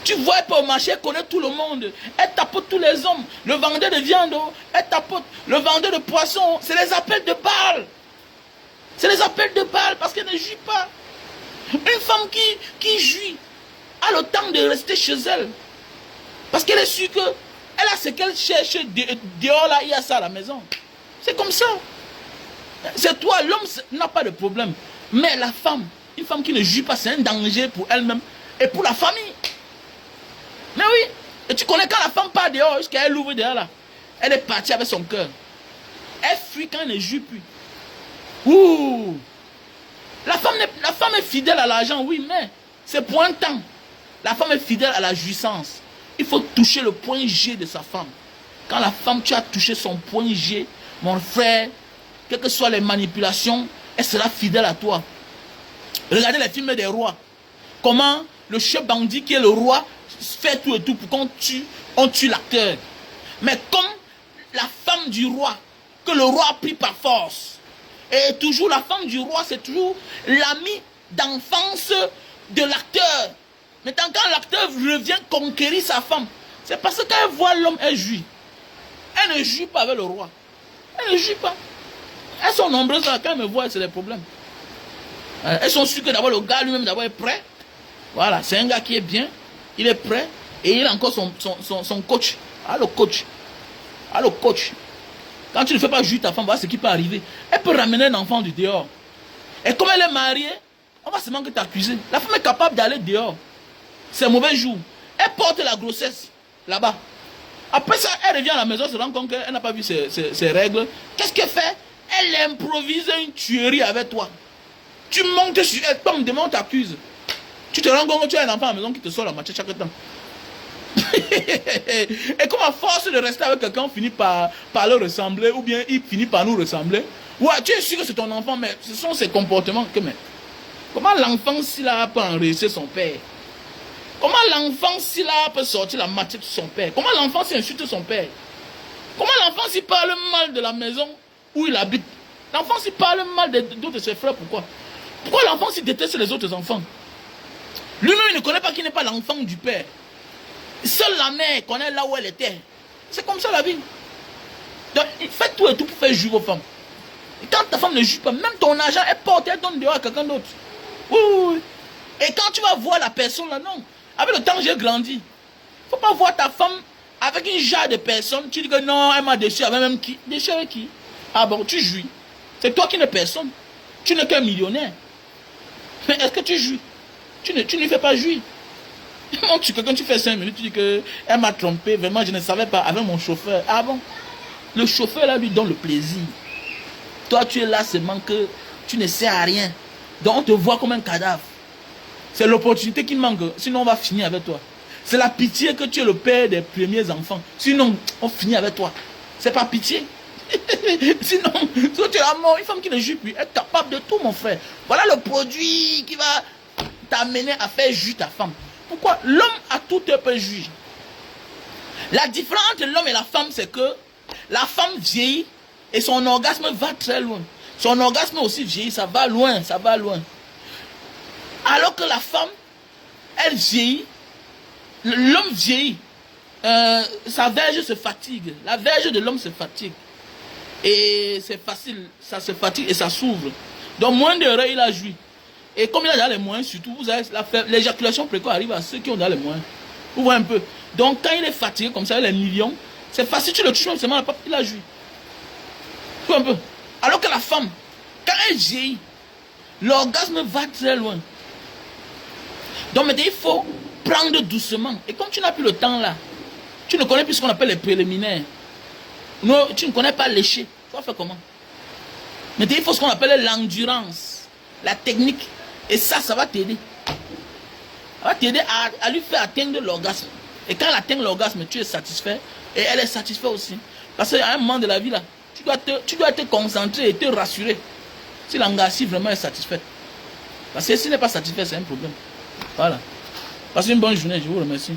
Tu vois, elle peut au marché, elle connaît tout le monde. Elle tapote tous les hommes. Le vendeur de viande, elle tapote. Le vendeur de poisson, c'est les appels de balles. C'est les appels de balles parce qu'elle ne jouit pas. Une femme qui jouit a le temps de rester chez elle. Parce qu'elle est sûre que elle a ce qu'elle cherche dehors là, il y a ça à la maison. C'est comme ça. C'est toi, l'homme n'a pas de problème. Mais la femme, une femme qui ne jouit pas, c'est un danger pour elle-même et pour la famille. Mais oui, et tu connais quand la femme part dehors, jusqu'à elle ouvre dehors là, elle est partie avec son cœur. Elle fuit quand elle ne joue plus. Ouh! La femme est fidèle à l'argent, oui, mais c'est pour un temps. La femme est fidèle à la jouissance. Il faut toucher le point G de sa femme. Quand la femme, tu as touché son point G, mon frère, quelles que soient les manipulations, elle sera fidèle à toi. Regardez les films des rois. Comment le chef bandit qui est le roi fait tout et tout pour qu'on tue l'acteur. Mais comme la femme du roi, que le roi a pris par force, et toujours la femme du roi, c'est toujours l'ami d'enfance de l'acteur. Maintenant, quand l'acteur revient conquérir sa femme, c'est parce qu'elle voit l'homme, elle jouit. Elle ne jouit pas avec le roi. Elle ne jouit pas. Elles sont nombreuses quand elles me voient, c'est des problèmes. Elles sont sûres que d'abord le gars lui-même d'abord est prêt. Voilà, c'est un gars qui est bien, il est prêt, et il a encore son coach. Ah, le coach. Ah, le coach. Quand tu ne fais pas jouir ta femme, voilà ce qui peut arriver. Elle peut ramener un enfant du dehors. Et comme elle est mariée, on va seulement t'accuser. La femme est capable d'aller dehors. C'est un mauvais jour. Elle porte la grossesse là-bas. Après ça, elle revient à la maison, se rend compte qu'elle n'a pas vu ses règles. Qu'est-ce qu'elle fait? Elle improvise une tuerie avec toi. Tu montes sur elle, comme demain on t'accuse. Tu te rends compte que tu as un enfant à la maison qui te sort la machette chaque temps. Et comme à force de rester avec quelqu'un, on finit par le ressembler, ou bien il finit par nous ressembler. Ouais, tu es sûr que c'est ton enfant, mais ce sont ses comportements que... Mais, comment l'enfant si là peut enregistrer son père? Comment l'enfant si là peut sortir la machette de son père? Comment l'enfant s'y insulte son père? Comment l'enfant s'y parle mal de la maison où il habite? L'enfant s'y parle mal d'autres de ses frères, pourquoi? Pourquoi l'enfant s'y déteste les autres enfants? Lui-même il ne connaît pas qu'il n'est pas l'enfant du père. Seule la mère connaît là où elle était. C'est comme ça la vie. Donc, faites tout et tout pour faire jouir vos femmes. Et quand ta femme ne joue pas, même ton argent, elle porte, elle donne dehors à quelqu'un d'autre. Oui, oui, oui. Et quand tu vas voir la personne là, non. Avec le temps, j'ai grandi. Il ne faut pas voir ta femme avec une jarre de personnes. Tu dis que non, elle m'a déçu avec même qui? Déçu avec qui? Ah bon, tu jouis. C'est toi qui n'es personne. Tu n'es qu'un millionnaire. Mais est-ce que tu jouis? Tu ne lui fais pas jouir. Quand tu fais 5 minutes, tu dis que elle m'a trompé, vraiment je ne savais pas, avec mon chauffeur. Ah bon? Le chauffeur là lui donne le plaisir. Toi tu es là seulement que tu ne sais à rien. Donc on te voit comme un cadavre. C'est l'opportunité qui manque, sinon on va finir avec toi. C'est la pitié que tu es le père des premiers enfants. Sinon on finit avec toi. C'est pas pitié. Sinon tu es la mort, une femme qui ne joue plus est capable de tout mon frère. Voilà le produit qui va t'amener à faire jouir ta femme. Pourquoi? L'homme a tout peut jouir. La différence entre l'homme et la femme, c'est que la femme vieillit et son orgasme va très loin. Son orgasme aussi vieillit, ça va loin, ça va loin. Alors que la femme, elle vieillit, l'homme vieillit, sa verge se fatigue. La verge de l'homme se fatigue. Et c'est facile, ça se fatigue et ça s'ouvre. Donc moins d'heures il a joui. Et comme il a déjà les moyens, surtout, vous avez l'éjaculation précoce arrive à ceux qui ont déjà les moyens. Vous voyez un peu. Donc quand il est fatigué comme ça, les millions, c'est facile, tu le touches seulement la pape, il a joui. Vous voyez un peu. Alors que la femme, quand elle vieillit, l'orgasme va très loin. Donc maintenant il faut prendre doucement. Et comme tu n'as plus le temps là, tu ne connais plus ce qu'on appelle les préliminaires. Non, tu ne connais pas lécher. Tu vas faire comment? Maintenant il faut ce qu'on appelle l'endurance, la technique. Et ça va t'aider. Ça va t'aider à lui faire atteindre l'orgasme. Et quand elle atteint l'orgasme, tu es satisfait. Et elle est satisfaite aussi. Parce qu'à un moment de la vie, là, tu dois te concentrer et te rassurer. Si l'engassi vraiment est satisfait. Parce que s'il n'est pas satisfait, c'est un problème. Voilà. Passez une bonne journée. Je vous remercie.